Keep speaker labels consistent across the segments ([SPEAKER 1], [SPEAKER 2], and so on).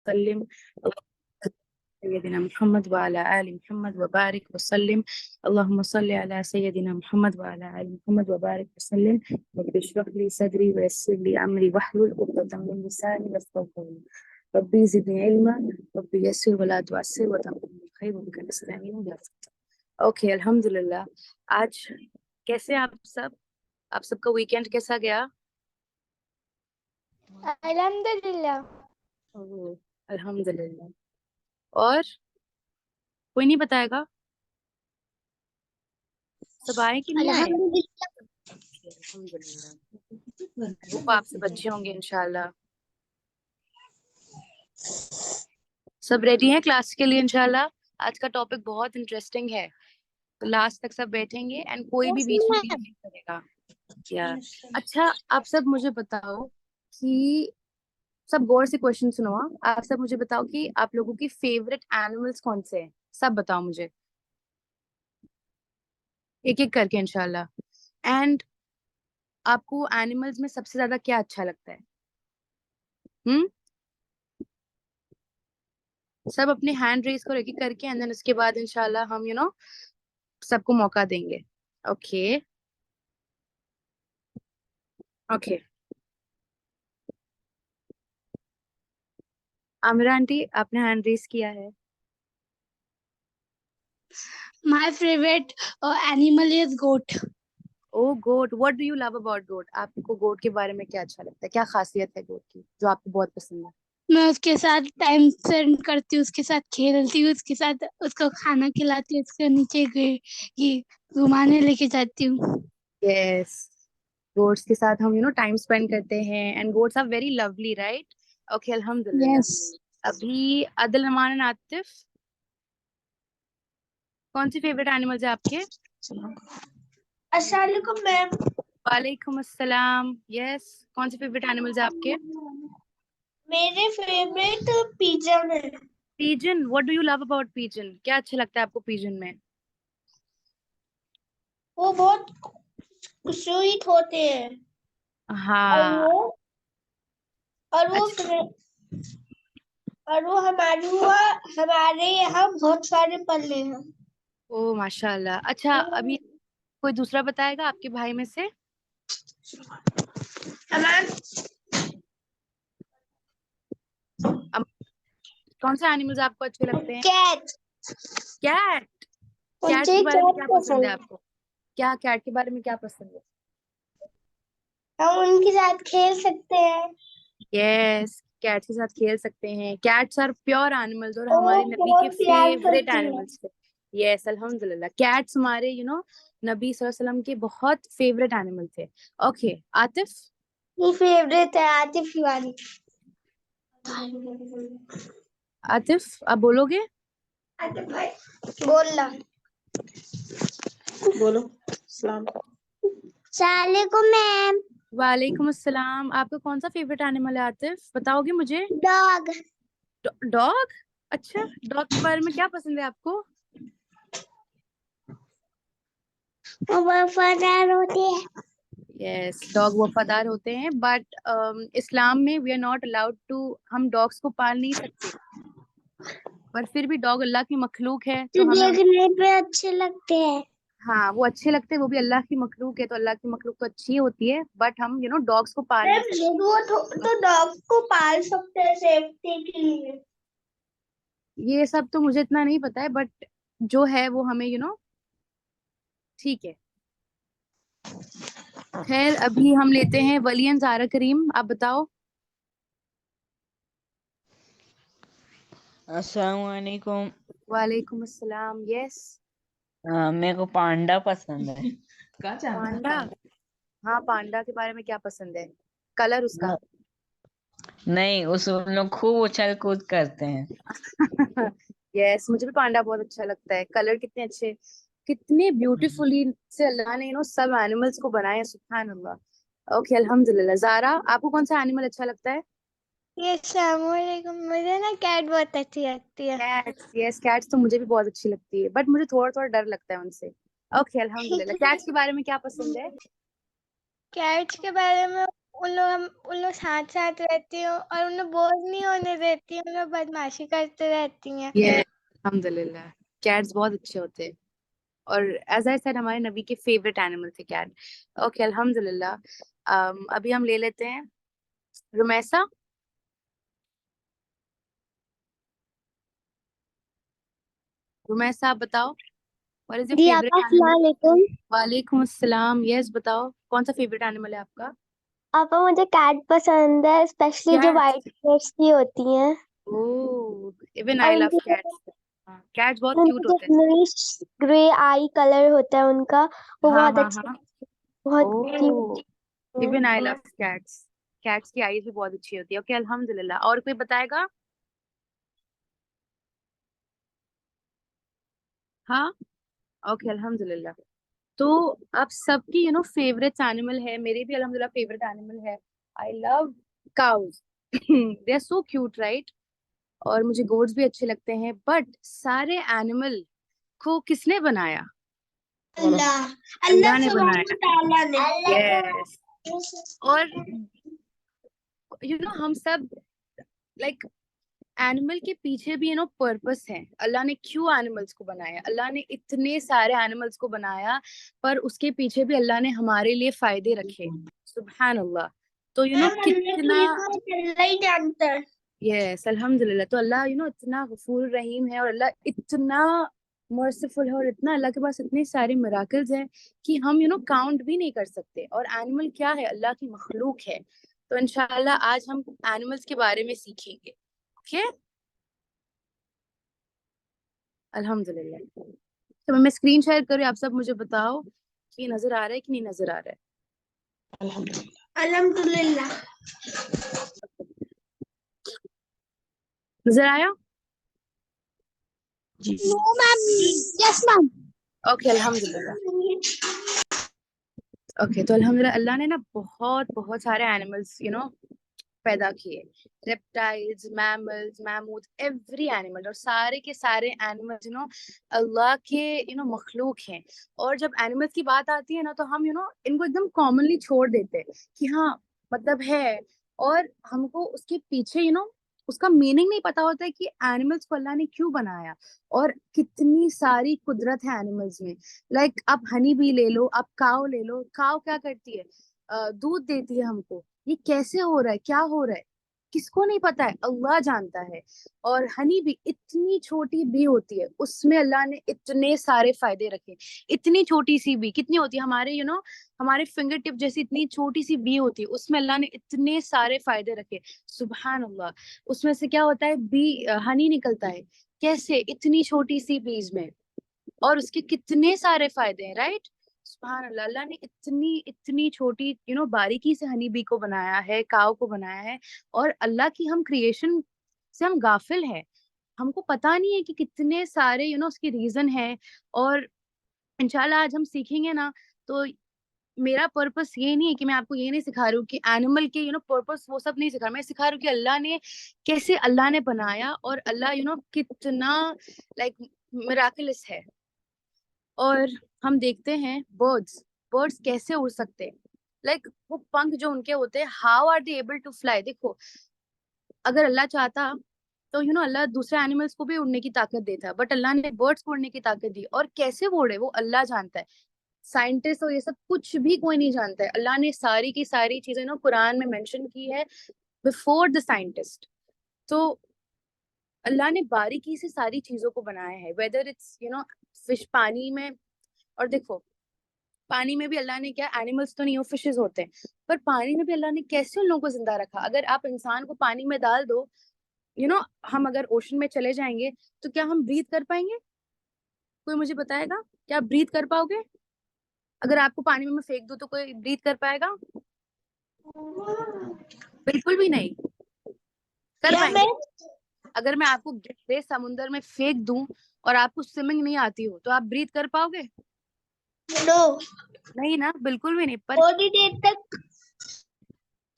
[SPEAKER 1] वसल्लिम सय्यदिना मुहम्मद व अला आलि मुहम्मद व बारिक वसल्लिम अल्लाहुम्मा सल्लि अला सय्यदिना मुहम्मद व अला आलि मुहम्मद व बारिक वसल्लिम रब्बि इश्रह ली सदरी व यस्सिर ली अमरी वहलुल उक़दतम मिन लिसानी यफ़क़हू क़ौली रब्बी ज़िदनी इल्मा रब्बी यस्सिर व ला तुअस्सिर व तम्मिम बिल खैर व बिका नस्तईन या रब। ओके, अल्हम्दुलिल्लाह। आज कैसे आप सब? आप सबका वीकेंड कैसा गया?
[SPEAKER 2] अल्हम्दुलिल्लाह।
[SPEAKER 1] अल्हम्दुलिल्लाह। और कोई नहीं बताएगा? सब आए कि नहीं आए? अल्हम्दुलिल्लाह। वो आप सब अच्छे होंगे इंशाल्लाह। सब रेडी हैं क्लास के लिए इंशाल्लाह? आज का टॉपिक बहुत इंटरेस्टिंग है, तो लास्ट तक सब बैठेंगे एंड कोई भी बीच में नहीं करेगा। या अच्छा, आप सब मुझे बताओ कि सब गौर से क्वेश्चन सुनो। आप सब मुझे बताओ कि आप लोगों की फेवरेट एनिमल्स कौन से हैं? सब बताओ मुझे एक एक करके इंशाल्लाह। एंड आपको एनिमल्स में सबसे ज्यादा क्या अच्छा लगता है? हम्म सब अपने हैंड रेस करो एक एक करके एंड देन उसके बाद इंशाल्लाह हम सबको मौका देंगे। ओके ओके, आमिरा आंटी आपने हैंड रेस किया है।
[SPEAKER 2] My favorite animal is goat.
[SPEAKER 1] Oh goat, what do you love about goat? आपको गोट के बारे में क्या अच्छा लगता है? क्या खासियत है गोट की जो आपको बहुत पसंद है?
[SPEAKER 2] मैं उसके साथ टाइम स्पेंड करती हूँ, उसके साथ खेलती हूँ, उसके साथ उसको खाना खिलाती हूँ, उसके नीचे ये घुमाने लेके जाती हूँ।
[SPEAKER 1] यस, गोट्स के साथ हम टाइम स्पेंड करते हैं and goats are very lovely, right? Okay,
[SPEAKER 2] yes.
[SPEAKER 1] अल्हम्दुलिल्लाह। अभी अदिल रहमान एंड आतिफ, कौन सी फेवरेट एनिमल्स है आपके?
[SPEAKER 2] अस्सलाम वालेकुम मैम।
[SPEAKER 1] वालेकुम अस्सलाम। यस, कौन सी फेवरेट एनिमल्स है आपके?
[SPEAKER 2] मेरे फेवरेट पिजन है।
[SPEAKER 1] Pigeon, what do you love about pigeon? क्या अच्छा लगता है आपको पिजन में?
[SPEAKER 2] वो बहुत स्वीट होते हैं और
[SPEAKER 1] हाँ
[SPEAKER 2] वो
[SPEAKER 1] अच्छा,
[SPEAKER 2] हमारे यहाँ बहुत सारे पल्ले हैं।
[SPEAKER 1] ओ माशाल्लाह। अच्छा, अभी कोई दूसरा बताएगा आपके भाई में से?
[SPEAKER 2] हमारे
[SPEAKER 1] अब कौन से एनिमल्स आपको अच्छे लगते हैं?
[SPEAKER 2] कैट।
[SPEAKER 1] कैट। कैट
[SPEAKER 2] मुझे
[SPEAKER 1] के बारे में
[SPEAKER 2] कैट
[SPEAKER 1] क्या पसंद है
[SPEAKER 2] पसंद है।
[SPEAKER 1] आपको? क्या कैट के बारे में क्या पसंद है?
[SPEAKER 2] हम उनके साथ खेल सकते हैं।
[SPEAKER 1] यस, कैट्स के साथ खेल सकते हैं। कैट्स आर प्योर एनिमल्स और
[SPEAKER 2] वो
[SPEAKER 1] हमारे नबी के
[SPEAKER 2] बहुत प्यार
[SPEAKER 1] फेवरेट
[SPEAKER 2] करती है।
[SPEAKER 1] एनिमल्स थे। यस अल्हम्दुलिल्लाह, कैट्स हमारे नबी सल्लल्लाहु अलैहि वसल्लम के बहुत फेवरेट एनिमल थे। ओके आतिफ,
[SPEAKER 2] ये फेवरेट है आतिफ हिवानी।
[SPEAKER 1] आतिफ आप बोलोगे?
[SPEAKER 2] आतिफ भाई बोल ला।
[SPEAKER 3] बोलो। सलाम।
[SPEAKER 2] सलाम मैम।
[SPEAKER 1] वालेकुम अस्सलाम। आपका कौन सा फेवरेट एनिमल है आतिफ, बताओगे मुझे?
[SPEAKER 2] डॉग।
[SPEAKER 1] डॉग। अच्छा, डॉग के बारे में क्या पसंद है आपको?
[SPEAKER 2] वो वफादार होते हैं।
[SPEAKER 1] यस, डॉग वफादार होते हैं बट इस्लाम में we are not allowed to, हम डॉग्स को पाल नहीं सकते, पर फिर भी डॉग अल्लाह की मखलूक है
[SPEAKER 2] तो
[SPEAKER 1] तो हमें
[SPEAKER 2] देखने पे अच्छे लगते हैं।
[SPEAKER 1] हाँ वो अच्छे लगते हैं, वो भी अल्लाह की मखलूक है तो अल्लाह की मखलूक तो अच्छी होती है, बट हम डॉग्स को पाल नहीं सकते।
[SPEAKER 2] तो डॉग को पाल सकते हैं सेफ्टी के लिए।
[SPEAKER 1] ये सब तो मुझे इतना नहीं पता है बट जो है वो हमें ठीक है। खैर, अभी हम लेते हैं वलियन ज़ारा करीम, आप बताओ।
[SPEAKER 3] अस्सलाम वालेकुम।
[SPEAKER 1] वालेकुम अस्सलाम। यस,
[SPEAKER 3] मेरे को पांडा पसंद है।
[SPEAKER 1] पांडा। हाँ, पांडा के बारे में क्या पसंद है? कलर उसका?
[SPEAKER 3] न, नहीं, उन लोग खूब उछल कूद करते हैं।
[SPEAKER 1] यस, मुझे भी पांडा बहुत अच्छा लगता है। कलर कितने अच्छे, कितने ब्यूटीफुली से अल्लाह ने सब एनिमल्स को बनाया, सुभान अल्लाह। ओके अल्हम्दुलिल्लाह। ज़ारा आपको कौन सा एनिमल अच्छा लगता है?
[SPEAKER 2] ये अस्सलामुअलैकुम, मुझे ना कैट बहुत अच्छी लगती है।
[SPEAKER 1] कैट्स। यस, कैट्स तो मुझे भी बहुत अच्छी लगती है बट मुझे थोड़ा थोड़ा डर लगता है उनसे। ओके अल्हम्दुलिल्लाह। कैट्स के बारे में क्या पसंद है?
[SPEAKER 2] कैट्स के बारे में
[SPEAKER 4] उन लोग साथ साथ रहती हैं और उन्हें बोर नहीं होने देती हैं, उन लोग बदमाशी करते रहती हैं।
[SPEAKER 1] ये अल्हम्दुलिल्लाह, कैट्स बहुत अच्छे होते हैं और एज आई सेड हमारे नबी के फेवरेट एनिमल थे कैट। ओके अल्हम्दुलिल्लाह। अभी हम ले लेते हैं रुमैसा। रुमैसा आप बताओ, व्हाट इज योर
[SPEAKER 4] जी
[SPEAKER 1] फेवरेट
[SPEAKER 4] आपा
[SPEAKER 1] एनिमल?
[SPEAKER 4] अस्सलाम वालेकुम।
[SPEAKER 1] वालेकुम अस्सलाम। यस बताओ, कौन सा फेवरेट एनिमल है आपका?
[SPEAKER 4] आपा मुझे कैट पसंद है, स्पेशली जो
[SPEAKER 1] कैट।
[SPEAKER 4] वाइट कलर्स की होती हैं।
[SPEAKER 1] ओह, इवन
[SPEAKER 4] और
[SPEAKER 1] आई लव
[SPEAKER 4] उनके
[SPEAKER 1] कैट्स। हाँ, कैट्स बहुत
[SPEAKER 4] उनका
[SPEAKER 1] क्यूट
[SPEAKER 4] जो
[SPEAKER 1] होते हैं।
[SPEAKER 4] ब्लूइश ग्रे आई कलर होता है उनका, वो
[SPEAKER 1] हाँ
[SPEAKER 4] बहुत
[SPEAKER 1] हाँ
[SPEAKER 4] अच्छा,
[SPEAKER 1] हाँ।
[SPEAKER 4] बहुत
[SPEAKER 1] ओह,
[SPEAKER 4] क्यूट है।
[SPEAKER 1] Even I love cats. Cats की आईज भी बहुत अच्छी होती है। ओके अल्हम्दुलिल्लाह। और कोई बताएगा? हाँ। ओके अल्हम्दुलिल्लाह। तो आप सबकी फेवरेट एनिमल है, मेरे भी अल्हम्दुलिल्लाह फेवरेट एनिमल है। I love cows. They are so cute right. और मुझे गोट्स भी अच्छे लगते हैं, बट सारे एनिमल को किसने बनाया?
[SPEAKER 4] अल्लाह,
[SPEAKER 1] अल्लाह
[SPEAKER 4] अल्लाह
[SPEAKER 1] ने
[SPEAKER 4] सुब्हान
[SPEAKER 1] बनाया।
[SPEAKER 4] तआला ने।
[SPEAKER 1] यस। और हम सब लाइक एनिमल के पीछे भी पर्पस है। अल्लाह ने क्यों एनिमल्स को बनाया? अल्लाह ने इतने सारे एनिमल्स को बनाया, पर उसके पीछे भी अल्लाह ने हमारे लिए फायदे रखे। सुभान अल्लाह। तो कितना,
[SPEAKER 4] अल्लाह ही जानता है।
[SPEAKER 1] यस अल्हम्दुलिल्लाह। तो अल्लाह इतना गफूर रहीम है और अल्लाह इतना मर्सीफुल है और इतना अल्लाह के पास इतने सारे मिराकल्स हैं कि हम काउंट भी नहीं कर सकते। और एनिमल क्या है? अल्लाह की मखलूक है। तो इंशाल्लाह आज हम एनिमल्स के बारे में सीखेंगे। ओके अल्हम्दुलिल्लाह। तो मैं स्क्रीन शेयर करूँ, आप सब मुझे बताओ कि ये नजर आ रहा है कि नहीं नजर आ रहा है?
[SPEAKER 4] अल्हम्दुलिल्लाह।
[SPEAKER 1] नजर आया?
[SPEAKER 2] No ma'am, yes ma'am.
[SPEAKER 1] Okay अल्हम्दुलिल्लाह। ओके तो अल्हम्दुलिल्लाह अल्लाह ने ना बहुत बहुत सारे एनिमल्स पैदा किए। Reptiles, mammals, मैमूथ, every animal. और सारे के सारे एनिमल्स अल्लाह के मखलूक हैं। और जब एनिमल्स की बात आती है ना, तो हम इनको एकदम कॉमनली छोड़ देते हैं कि हाँ मतलब है, और हमको उसके पीछे उसका मीनिंग नहीं पता होता है कि एनिमल्स को अल्लाह ने क्यों बनाया और कितनी सारी कुदरत है एनिमल्स में। लाइक आप हनी बी ले लो, आप काव ले लो। काव क्या करती है? दूध देती है हमको। ये कैसे हो रहा है, क्या हो रहा है, किसको नहीं पता है, अल्लाह जानता है। और हनी भी इतनी छोटी बी होती है, उसमें अल्लाह ने इतने सारे फायदे रखे। इतनी छोटी सी बी कितनी होती है? हमारे हमारे फिंगर टिप जैसी इतनी छोटी सी बी होती है, उसमें अल्लाह ने इतने सारे फायदे रखे। सुभान अल्लाह। उसमें से क्या होता है? बी हनी निकलता है। कैसे? इतनी छोटी सी बीज में। और उसके कितने सारे फायदे हैं राइट। सुभान अल्लाह। अल्लाह ने इतनी इतनी छोटी बारीकी से हनी बी को बनाया है, काव को बनाया है। और अल्लाह की हम क्रिएशन से हम गाफिल है, हमको पता नहीं है कि कितने सारे उसके रीजन है। और इंशाल्लाह आज हम सीखेंगे ना। तो मेरा पर्पस ये नहीं है कि मैं आपको ये नहीं सिखा रही हूँ कि एनिमल के पर्पस वो सब नहीं सिखा रही। मैं सिखा रही हूँ कि अल्लाह ने कैसे अल्लाह ने बनाया और अल्लाह कितना लाइक मिराकुलस है। और हम देखते हैं बर्ड्स, बर्ड्स कैसे उड़ सकते हैं। लाइक वो पंख जो उनके होते हैं, how are they able to fly. देखो अगर अल्लाह चाहता तो अल्लाह दूसरे एनिमल्स को भी उड़ने की ताकत देता, बट अल्लाह ने बर्ड्स को उड़ने की ताकत दी। और कैसे वो उड़े वो अल्लाह जानता है। साइंटिस्ट और ये सब कुछ भी कोई नहीं जानता है। अल्लाह ने सारी की सारी चीजें कुरान में मेंशन की है बिफोर द साइंटिस्ट। तो अल्लाह ने बारीकी से सारी चीजों को बनाया है, वेदर इट्स फिश पानी में। और देखो पानी में भी अल्लाह ने क्या, एनिमल्स तो नहीं हो, फिशेस होते हैं, पर पानी में भी अल्लाह ने कैसे उन लोगों को जिंदा रखा। अगर आप इंसान को पानी में डाल दो, हम अगर ओशन में चले जाएंगे तो क्या हम ब्रीथ कर पाएंगे? कोई मुझे बताएगा, क्या आप ब्रीथ कर पाओगे? अगर आपको पानी में मैं फेंक दूं तो कोई ब्रीथ कर पाएगा? बिल्कुल भी नहीं कर पाएंगे। अगर मैं आपको गहरे समुद्र में फेंक दूं और आपको स्विमिंग नहीं आती हो, तो आप ब्रीथ कर पाओगे?
[SPEAKER 4] नो।
[SPEAKER 1] नहीं ना, बिल्कुल भी नहीं। पर
[SPEAKER 4] थोड़ी देर तक।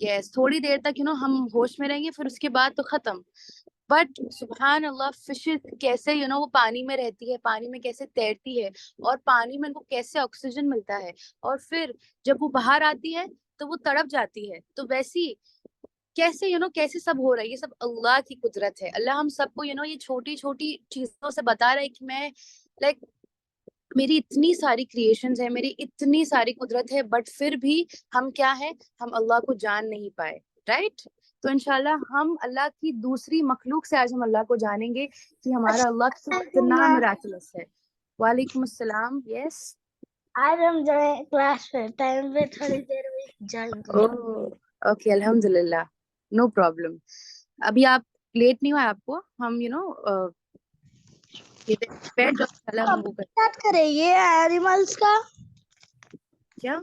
[SPEAKER 1] यस, थोड़ी देर तक हम होश में रहेंगे, फिर उसके बाद तो खत्म। बट सुभान अल्लाह, फिशेस कैसे वो पानी में रहती है, पानी में कैसे तैरती है, और पानी में उनको कैसे ऑक्सीजन मिलता है। और फिर जब वो बाहर आती है तो वो तड़प जाती है। तो वैसी कैसे कैसे सब हो रहा है, ये सब अल्लाह की कुदरत है। अल्लाह हम सबको ये छोटी छोटी चीजों से बता रहा है कि मैं लाइक मेरी इतनी सारी क्रिएशंस है, मेरी इतनी सारी कुदरत है, बट फिर भी हम क्या है, हम अल्लाह को जान नहीं पाए। राइट। तो इंशाल्लाह हम अल्लाह की दूसरी मखलूक से आज हम अल्लाह को जानेंगे कि हमारा अल्लाह कितना मिराकुलस है। वालेकुम अस्सलाम। यस।
[SPEAKER 4] आज हम जो है क्लास पे टाइम पे थोड़ी देर में ज्वाइन करेंगे।
[SPEAKER 1] ओके अल्हम्दुलिल्लाह, नो प्रॉब्लम। अभी आप लेट नहीं हुआ आपको, हम ये जो हम वो
[SPEAKER 4] स्टार्ट करें ये एनिमल्स का।
[SPEAKER 1] क्या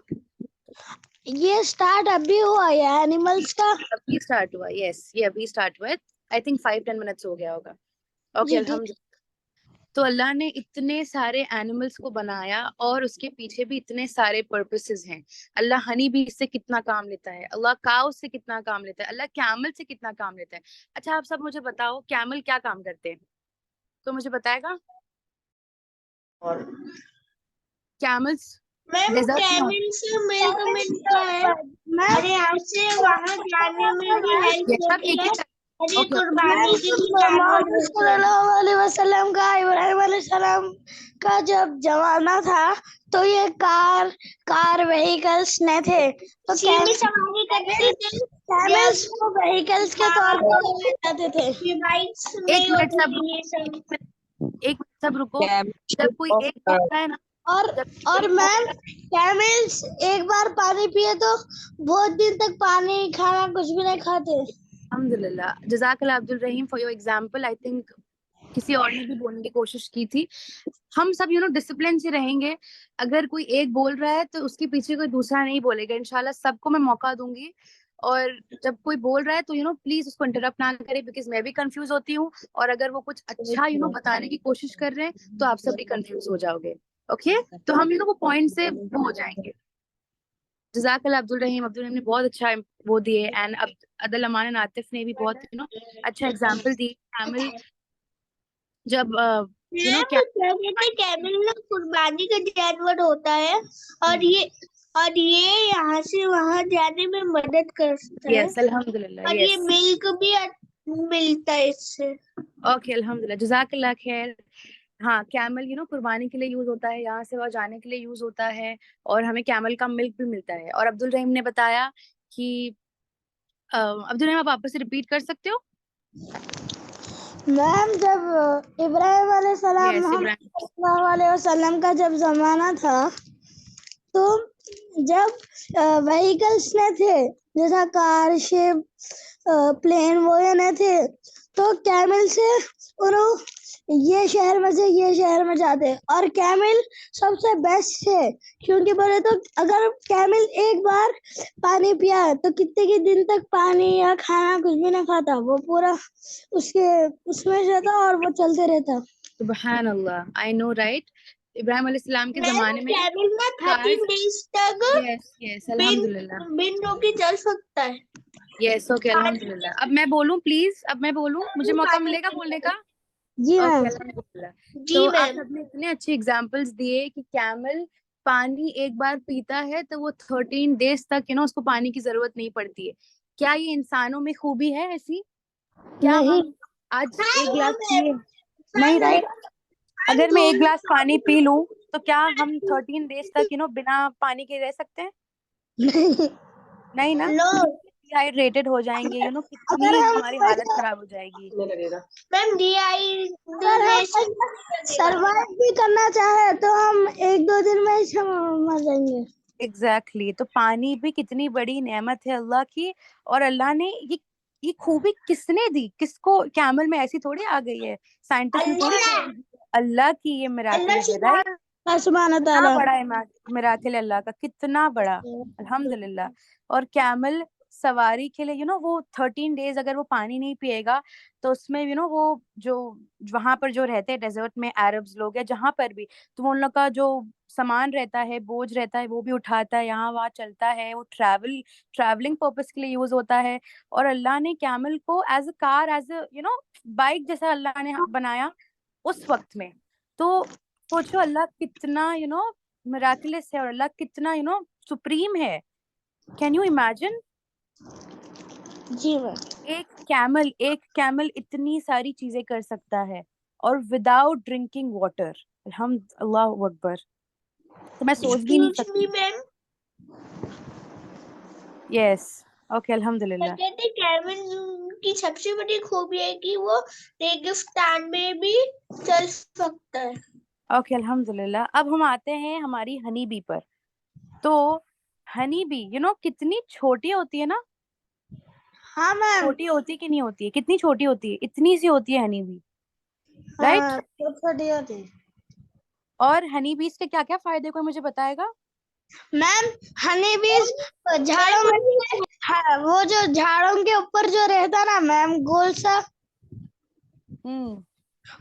[SPEAKER 4] ये स्टार्ट अभी हुआ है एनिमल्स का।
[SPEAKER 1] अभी स्टार्ट हुआ? यस, ये अभी स्टार्ट हुआ है। आई थिंक 5-10 मिनट्स हो गया होगा। ओके
[SPEAKER 4] जी,
[SPEAKER 1] अल्हम्दुलिल्लाह। तो अल्लाह ने इतने सारे एनिमल्स को बनाया और उसके पीछे भी इतने सारे पर्पसेस हैं। अल्लाह हनी बी से कितना काम लेता है, अल्लाह काउ से कितना काम लेता है, अल्लाह कैमल से कितना काम लेता है। अच्छा आप सब मुझे बताओ कैमल क्या काम करते हैं, तो मुझे बताएगा? कैमल्स
[SPEAKER 4] मैम
[SPEAKER 1] डेजर्ट में
[SPEAKER 4] कैमल से मिल्क मिलता है और यहाँ से वहाँ जाने में भी हेल्प
[SPEAKER 1] ये सब
[SPEAKER 4] होती
[SPEAKER 1] एक
[SPEAKER 4] है
[SPEAKER 1] ही
[SPEAKER 4] और ये
[SPEAKER 1] ओके
[SPEAKER 4] कुर्बानी के लिए जानवर होते हैं। वसल्लम का इब्राहिम अलैहिस्सलाम का जब जमाना था तो ये कार व्हीकल्स नहीं थे, तो सवारी करते थे। कैमल्स को व्हीकल्स के तौर पर लगाए जाते थे। ये बाइक्स नहीं
[SPEAKER 1] मिनट
[SPEAKER 4] होती
[SPEAKER 1] सब
[SPEAKER 4] थी ये सब।
[SPEAKER 1] एक मिनट सब रुको।
[SPEAKER 3] कैमल
[SPEAKER 1] जब कोई
[SPEAKER 3] ऑफ
[SPEAKER 1] एक बोलता है ना,
[SPEAKER 4] और
[SPEAKER 1] जब
[SPEAKER 4] और
[SPEAKER 1] एक
[SPEAKER 4] मैम कैमल्स एक बार पानी पिए तो बहुत दिन तक पानी खाना कुछ भी नहीं खाते।
[SPEAKER 1] अल्हम्दुलिल्लाह, जज़ाकल्लाह Abdul Rahim for your example. I think किसी और ने भी बोलने की कोशिश की थी। हम सब डिसिप्लिन से रहेंगे। अगर कोई एक बोल रहा है तो उसके पीछे कोई दूसरा नहीं बोलेगा। इंशाल्लाह सबको मैं मौका दूंगी। और जब कोई बोल रहा है तो प्लीज उसको इंटरप्ट ना करें, बिकॉज मैं भी कंफ्यूज होती हूँ। और अगर वो कुछ अच्छा बताने की कोशिश कर रहे हैं तो आप सब भी कंफ्यूज हो जाओगे। ओके तो हम वो पॉइंट से वो हो जाएंगे। जज़ाकल्लाह अब्दुल रहीम ने बहुत अच्छा वो दिए। एंड अब अदल अमान एंड आतिफ ने भी बहुत अच्छा एग्जांपल दी। कैमल जब क्या
[SPEAKER 4] कैमल ना कुर्बानी का जानवर होता है और ये यहाँ से वहाँ जाने में मदद करता है
[SPEAKER 1] यस अल्हम्दुलिल्लाह
[SPEAKER 4] और ये
[SPEAKER 1] यस
[SPEAKER 4] मिल्क भी मिलता है इससे।
[SPEAKER 1] ओके अल्हम्दुलिल्लाह जज़ाकल्लाह खैर। हाँ कैमल कुर्बानी के लिए यूज होता है, यहाँ से वहाँ जाने के लिए यूज होता है। और हमें कैमल का मिल्क भी मिलता है। और अब्दुल रहीम ने बताया कि अब्दुल रहीम आप वापस से रिपीट कर सकते हो?
[SPEAKER 4] मैम जब इब्राहिम अलैहिस्सलाम
[SPEAKER 1] यस
[SPEAKER 4] मोहम्मद
[SPEAKER 1] इब्राहिम।
[SPEAKER 4] सल्लल्लाहु अलैहि वसल्लम का जब जमाना था तो जब व्हीकल्स नहीं थे जैसा कार शिप प्लेन वो ये नहीं थे तो कैमल से उन्होंने ये शहर में से ये शहर में जाते और कैमल सबसे बेस्ट है क्योंकि बोले तो अगर कैमल एक बार पानी पिया तो कितने के दिन तक पानी या खाना कुछ भी ना खाता, वो पूरा उसमें रहता और वो चलते रहता।
[SPEAKER 1] सुबहान अल्लाह, आई नो राइट। इब्राहिम अलैहिस्सलाम के जमाने में
[SPEAKER 4] कैमल ना 13 डेज तक
[SPEAKER 1] यस यस अल्हम्दुलिल्लाह
[SPEAKER 4] बिन रोके चल सकता है।
[SPEAKER 1] यस ओके अल्हम्दुलिल्लाह। अब मैं बोलूं प्लीज, अब मैं बोलूं, मुझे मौका मिलेगा बोलने का?
[SPEAKER 4] जी
[SPEAKER 1] ओके
[SPEAKER 4] मैम।
[SPEAKER 1] अल्हम्दुलिल्लाह।
[SPEAKER 4] जी
[SPEAKER 1] तो आप
[SPEAKER 4] मैम।
[SPEAKER 1] सबने इतने अच्छे एग्जांपल्स दिए कि कैमल पानी एक बार पीता है तो वो 13 डेज तक उसको पानी की जरूरत नहीं पड़ती है। क्या ये इंसानों में खूबी है ऐसी? क्या
[SPEAKER 4] नहीं
[SPEAKER 1] हम आज एक गिलास पिए नहीं, राइट? अगर मैं एक गिलास पानी पी लूं तो क्या हम 13 डेज तक बिना पानी के रह सकते हैं? नहीं ना,
[SPEAKER 4] नो
[SPEAKER 1] डिहाइड्रेटेड हो जाएंगे।
[SPEAKER 4] अगर
[SPEAKER 1] कितनी
[SPEAKER 4] हम
[SPEAKER 1] हमारी हालत खराब हो जाएगी।
[SPEAKER 4] मैम डिहाइड्रेशन सरवाइव भी करना चाहे तो हम 1-2 दिन में ही मर जाएंगे।
[SPEAKER 1] एग्जैक्टली तो पानी भी कितनी बड़ी नेमत है अल्लाह की। और अल्लाह ने ये खूबी किसने दी, किसको? कैमल में ऐसी थोड़ी आ गई है, साइंटिस्ट ने थोड़ी कर दी। अल्लाह की ये मिराकिल है, राइट?
[SPEAKER 4] सुभान
[SPEAKER 1] कितना
[SPEAKER 4] अल्लाह।
[SPEAKER 1] बड़ा है मिराकिल अल्लाह का, कितना बड़ा। अल्हम्दुलिल्लाह। और कैमल सवारी के लिए वो 13 डेज अगर वो पानी नहीं पिएगा तो उसमें वो जो वहां पर जो रहते हैं डेजर्ट में अरब्स लोग या जहां पर भी, तो उन लोग का जो सामान रहता है, बोझ रहता है, वो भी उठाता है, यहाँ वहाँ चलता है। वो ट्रैवलिंग पर्पस के लिए यूज होता है। और अल्लाह ने कैमल को as a car, as a bike जैसा अल्लाह ने बनाया उस वक्त में। तो सोचो अल्लाह कितना मिराकुलस है और अल्लाह कितना सुप्रीम है। Can you imagine?
[SPEAKER 4] जी मैम।
[SPEAKER 1] एक कैमल इतनी सारी चीजें कर सकता है और विदाउट ड्रिंकिंग वाटर। अल्लाह अकबर। तो मैं सोच भी नहीं
[SPEAKER 4] एक्सक्यूज मी
[SPEAKER 1] सकती।
[SPEAKER 4] मैम,
[SPEAKER 1] यस, ओके, अल्हम्दुलिल्लाह।
[SPEAKER 4] कहते कैमल की सबसे बड़ी खूबी है कि वो रेगिस्तान में भी चल सकता है।
[SPEAKER 1] ओके, अल्हम्दुलिल्लाह। अब हम आते हैं हमारी हनी बी पर। तो हनी बी कितनी छोटी होती है ना?
[SPEAKER 4] हाँ मैम।
[SPEAKER 1] छोटी होती कि नहीं होती है? कितनी छोटी होती है? इतनी सी होती है हनी बी, राइट?
[SPEAKER 4] हाँ बहुत छोटी होती है
[SPEAKER 1] और हनी बीज के क्या क्या फायदे, कोई मुझे बताएगा?
[SPEAKER 4] मैम। हनी बीज झाड़ों में हाँ, वो जो झाड़ों के ऊपर जो रहता ना मैम गोल सा,
[SPEAKER 1] हम्म।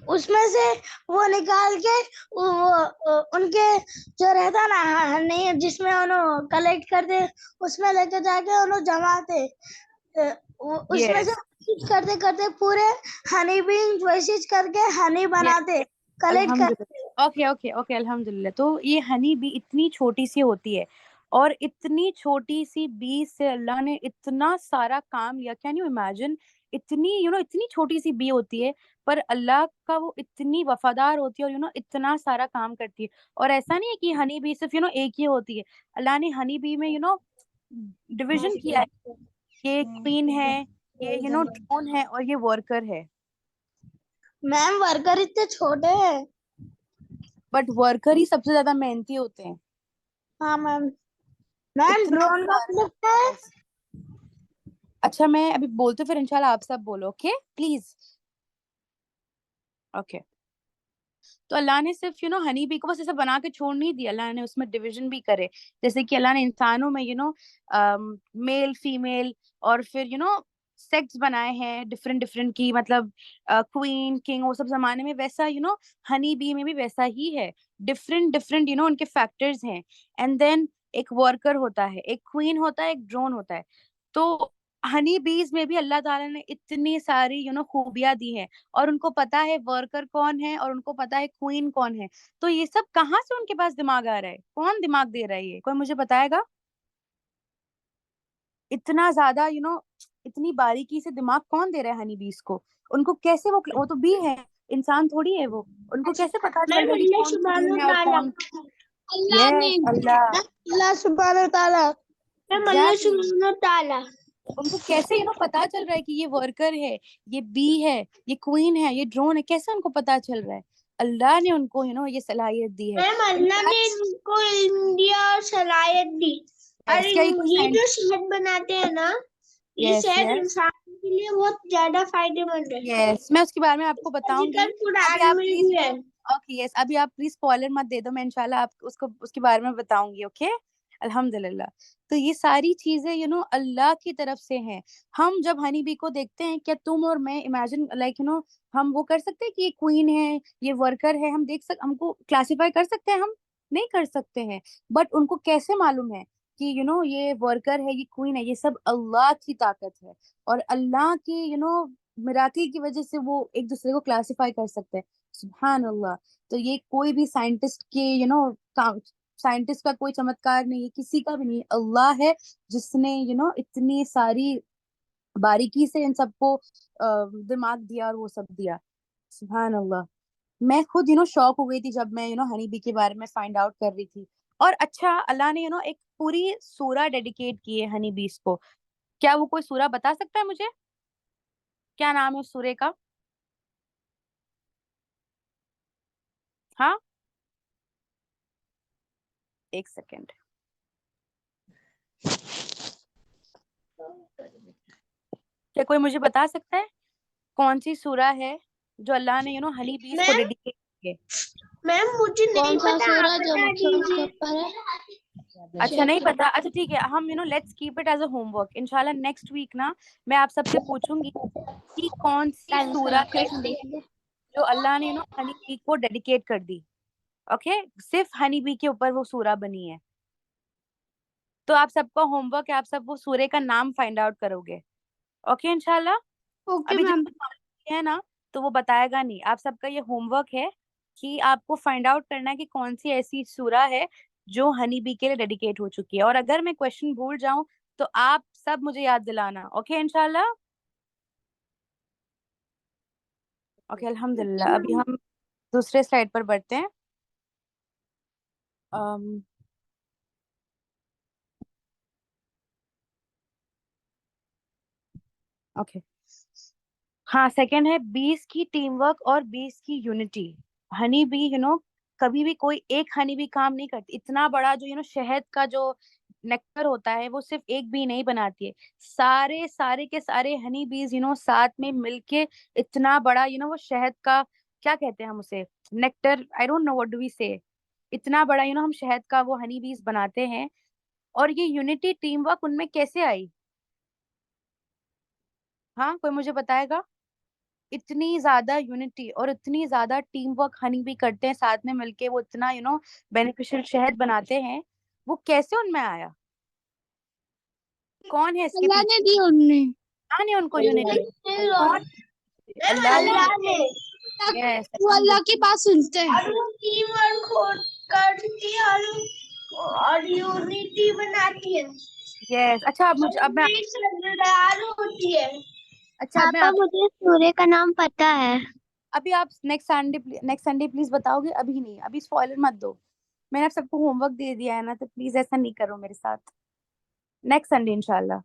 [SPEAKER 4] उसमें से वो निकाल के उनके जो रहता ना हनी जिसमें उन्होंने कलेक्ट करते, उसमें लेके जाके उन्होंने जमाते, उसमें से
[SPEAKER 1] यस,
[SPEAKER 4] करते करते पूरे हनी बीज वैसे करके हनी बनाते, कलेक्ट कर।
[SPEAKER 1] अल्हम्दुलिल्लाह। ओके ओके ओके, अल्हम्दुलिल्लाह। तो ये हनी बी इतनी छोटी सी होती है और इतनी छोटी सी बी से अल्लाह ने इतना सारा काम लिया। Can you imagine? इतनी इतनी छोटी सी बी होती है, पर अल्लाह का वो इतनी वफादार होती है और इतना सारा काम करती है। और ऐसा नहीं है कि हनी बी सिर्फ एक ही होती है। अल्लाह ने हनी बी में डिवीजन किया है। ये क्वीन है, ये ड्रोन है और ये वर्कर है।
[SPEAKER 4] मैम वर्कर इतने छोटे हैं।
[SPEAKER 1] बट वर्कर ही सबसे ज्यादा मेहनती होते हैं।
[SPEAKER 4] हाँ मैम। मैम
[SPEAKER 1] इतना
[SPEAKER 4] ड्रोन का
[SPEAKER 1] सारा।
[SPEAKER 4] मतलब क्या है?
[SPEAKER 1] Yes. अच्छा, मैं अभी बोलती हूँ, फिर इंशाल्लाह आप सब बोलो, ओके प्लीज। ओके। तो अल्लाह ने सिर्फ हनी बी को बस ऐसा बना के छोड़ नहीं दिया, अल्लाह ने उसमें डिवीजन भी करे। जैसे कि अल्लाह ने इंसानों में मेल फीमेल और फिर सेक्स बनाए हैं डिफरेंट डिफरेंट की, मतलब क्वीन किंग वो सब जमाने में, वैसा हनी बी में भी वैसा ही है। डिफरेंट डिफरेंट उनके फैक्टर्स हैं। एंड देन एक वर्कर होता है, एक क्वीन होता है, एक ड्रोन होता है। तो हनी बीज में भी अल्लाह ताला ने इतनी सारी खूबियां दी हैं। और उनको पता है वर्कर कौन है और उनको पता है क्वीन कौन है। तो ये सब कहाँ से उनके पास दिमाग आ रहा है? कौन दिमाग दे रहा है? ये कोई मुझे बताएगा? इतना ज्यादा इतनी बारीकी से दिमाग कौन दे रहा है हनी बीज को? उनको कैसे वो तो बी है, इंसान थोड़ी है वो। उनको कैसे पता चल
[SPEAKER 4] मैम
[SPEAKER 1] रहा है कि
[SPEAKER 4] अल्लाह
[SPEAKER 1] कौन
[SPEAKER 4] सुब्हान
[SPEAKER 1] क्वीन है और
[SPEAKER 4] ताला,
[SPEAKER 1] कौन?
[SPEAKER 2] अल्लाह ने
[SPEAKER 1] यस, अल्लाह।
[SPEAKER 4] अल्लाह सुब्हान ताला, मैम अल्लाह
[SPEAKER 1] एग्जैक्टली।
[SPEAKER 4] सुब्हान ताला।
[SPEAKER 1] उनको कैसे पता चल रहा है कि ये वर्कर है, ये बी है, ये क्वीन है, ये ड्रोन है? कैसे उनको पता चल रहा है? अल्लाह ने उनको ये सलाहियत दी है।
[SPEAKER 4] मैम अल्लाह ने
[SPEAKER 1] इनफैक्ट
[SPEAKER 4] इनको इल्म दिया और सलाहियत दी। और
[SPEAKER 1] क्या ये कोई
[SPEAKER 4] ये जो
[SPEAKER 1] साइंस?
[SPEAKER 4] शहद बनाते हैं ना, ये
[SPEAKER 1] यस
[SPEAKER 4] शहद
[SPEAKER 1] यस
[SPEAKER 4] इंसान के लिए बहुत ज्यादा फायदेमंद है।
[SPEAKER 1] यस, मैं उसके बारे में आपको
[SPEAKER 4] इसका
[SPEAKER 1] बताऊंगी।
[SPEAKER 4] जिक्र
[SPEAKER 1] अभी
[SPEAKER 4] कुरान
[SPEAKER 1] आप
[SPEAKER 4] में
[SPEAKER 1] प्लीज
[SPEAKER 4] भी है।
[SPEAKER 1] ओके, यस, अभी आप प्लीज स्पॉइलर मत दे दो, मैं इंशाल्लाह आप उसको उसके बारे में बताऊंगी, ओके? अल्हम्दुलिल्लाह। तो ये सारी चीजें अल्लाह की तरफ से हैं। हम जब हनी बी को देखते हैं, क्या तुम और मैं इमेजिन लाइक हम वो कर सकते हैं कि ये क्वीन है, ये वर्कर है? हमको क्लासिफाई कर सकते हैं हम? नहीं कर सकते हैं। बट उनको कैसे मालूम है कि ये वर्कर है, ये क्वीन है? ये सब अल्लाह की ताकत है। और अल्लाह की मिराकिल की वजह से वो एक दूसरे को क्लासिफाई कर सकते हैं। सुभान अल्लाह। तो ये कोई भी साइंटिस्ट के साइंटिस्ट का कोई चमत्कार नहीं है, किसी का भी नहीं है, अल्लाह है जिसने इतनी सारी बारीकी से इन सबको दिमाग दिया और वो सब दिया। सुभान अल्लाह। मैं खुद शॉक हो गई थी जब मैं हनी बी के बारे में फाइंड आउट कर रही थी। और अच्छा, अल्लाह ने एक पूरी सूरा डेडिकेट की है हनी बीस को। क्या वो कोई सूरा बता सकता है मुझे? क्या नाम है उस सूरे का? हाँ, एक सेकेंड। क्या कोई मुझे बता सकता है कौन सी सूरा है जो अल्लाह ने हनी बीस को
[SPEAKER 4] मैम
[SPEAKER 1] डेडिकेट की है?
[SPEAKER 4] मैम मुझे नहीं
[SPEAKER 2] कौन सा
[SPEAKER 4] पता,
[SPEAKER 2] सूरा
[SPEAKER 4] आप
[SPEAKER 2] जो
[SPEAKER 4] बता
[SPEAKER 2] मतलब उसके
[SPEAKER 4] दीजिए।
[SPEAKER 2] ऊपर है?
[SPEAKER 1] अच्छा, नहीं पता? अच्छा ठीक है, हम let's keep it as a homework. इंशाल्लाह नेक्स्ट वीक ना मैं आप सबसे पूछूंगी कि कौन सी
[SPEAKER 2] टाइम
[SPEAKER 1] सूरा
[SPEAKER 2] खराब
[SPEAKER 1] है
[SPEAKER 2] कैसे देखेंगे?
[SPEAKER 1] जो अल्लाह ने हनी बी को डेडिकेट कर दी। ओके, सिर्फ हनी बी के ऊपर वो सूरा बनी है। तो आप सबका होमवर्क है, आप सब वो सूरे का नाम फाइंड आउट करोगे, ओके इंशाल्लाह।
[SPEAKER 4] ओके
[SPEAKER 1] अभी
[SPEAKER 4] मैम।
[SPEAKER 1] जिसको है ना, तो वो बताएगा नहीं। आप सबका ये होमवर्क है कि आपको फाइंड आउट करना है कि कौन सी ऐसी सूरा है जो हनी बी के लिए डेडिकेट हो चुकी है। और अगर मैं क्वेश्चन भूल जाऊं तो आप सब मुझे याद दिलाना, ओके इंशाल्लाह। ओके अल्हम्दुलिल्लाह। अभी हम दूसरे स्लाइड पर बढ़ते हैं। अम, ओके हाँ, सेकंड है बीस की टीम वर्क और बीस की यूनिटी। हनी बी कभी भी कोई एक हनी बी काम नहीं करती। इतना बड़ा जो शहद का जो नेक्टर होता है वो सिर्फ एक बी नहीं बनाती है, सारे सारे के सारे हनी बीज साथ में मिलके इतना बड़ा वो शहद का, क्या कहते हैं हम उसे, nectar, I don't know what do we say, इतना बड़ा हम शहद का वो हनी बीज बनाते हैं। और ये यूनिटी टीम वर्क उनमें कैसे आई? हाँ, कोई मुझे बताएगा? इतनी ज्यादा यूनिटी और इतनी ज्यादा टीम वर्क हनी भी करते हैं साथ में मिलके, वो इतना बेनिफिशियल शहद बनाते हैं, वो कैसे उनमें आया? कौन है इसके
[SPEAKER 2] अल्लाह
[SPEAKER 1] पीछे?
[SPEAKER 2] ने दी उनने।
[SPEAKER 1] कौन है उनको यूनिटी? कौन? अल्लाह ने।
[SPEAKER 4] अल्लाह ने।
[SPEAKER 1] यस
[SPEAKER 2] वो अल्लाह की बात सुनते हैं।
[SPEAKER 4] और वो टीम वर्क करती है और यूनिटी बनाती है।
[SPEAKER 1] यस। अच्छा अब मुझे, अब मैं,
[SPEAKER 4] समझदार होती है।
[SPEAKER 1] अच्छा अब मैं
[SPEAKER 4] पापा
[SPEAKER 1] आप,
[SPEAKER 4] मुझे सूर्य का नाम पता है।
[SPEAKER 1] अभी आप नेक्स्ट संडे प्लीज बताओगे, अभी नहीं, अभी स्पॉइलर मत दो। मैंने आप सबको होमवर्क दे दिया है ना, तो प्लीज ऐसा नहीं करो मेरे साथ। नेक्स्ट संडे इंशाल्लाह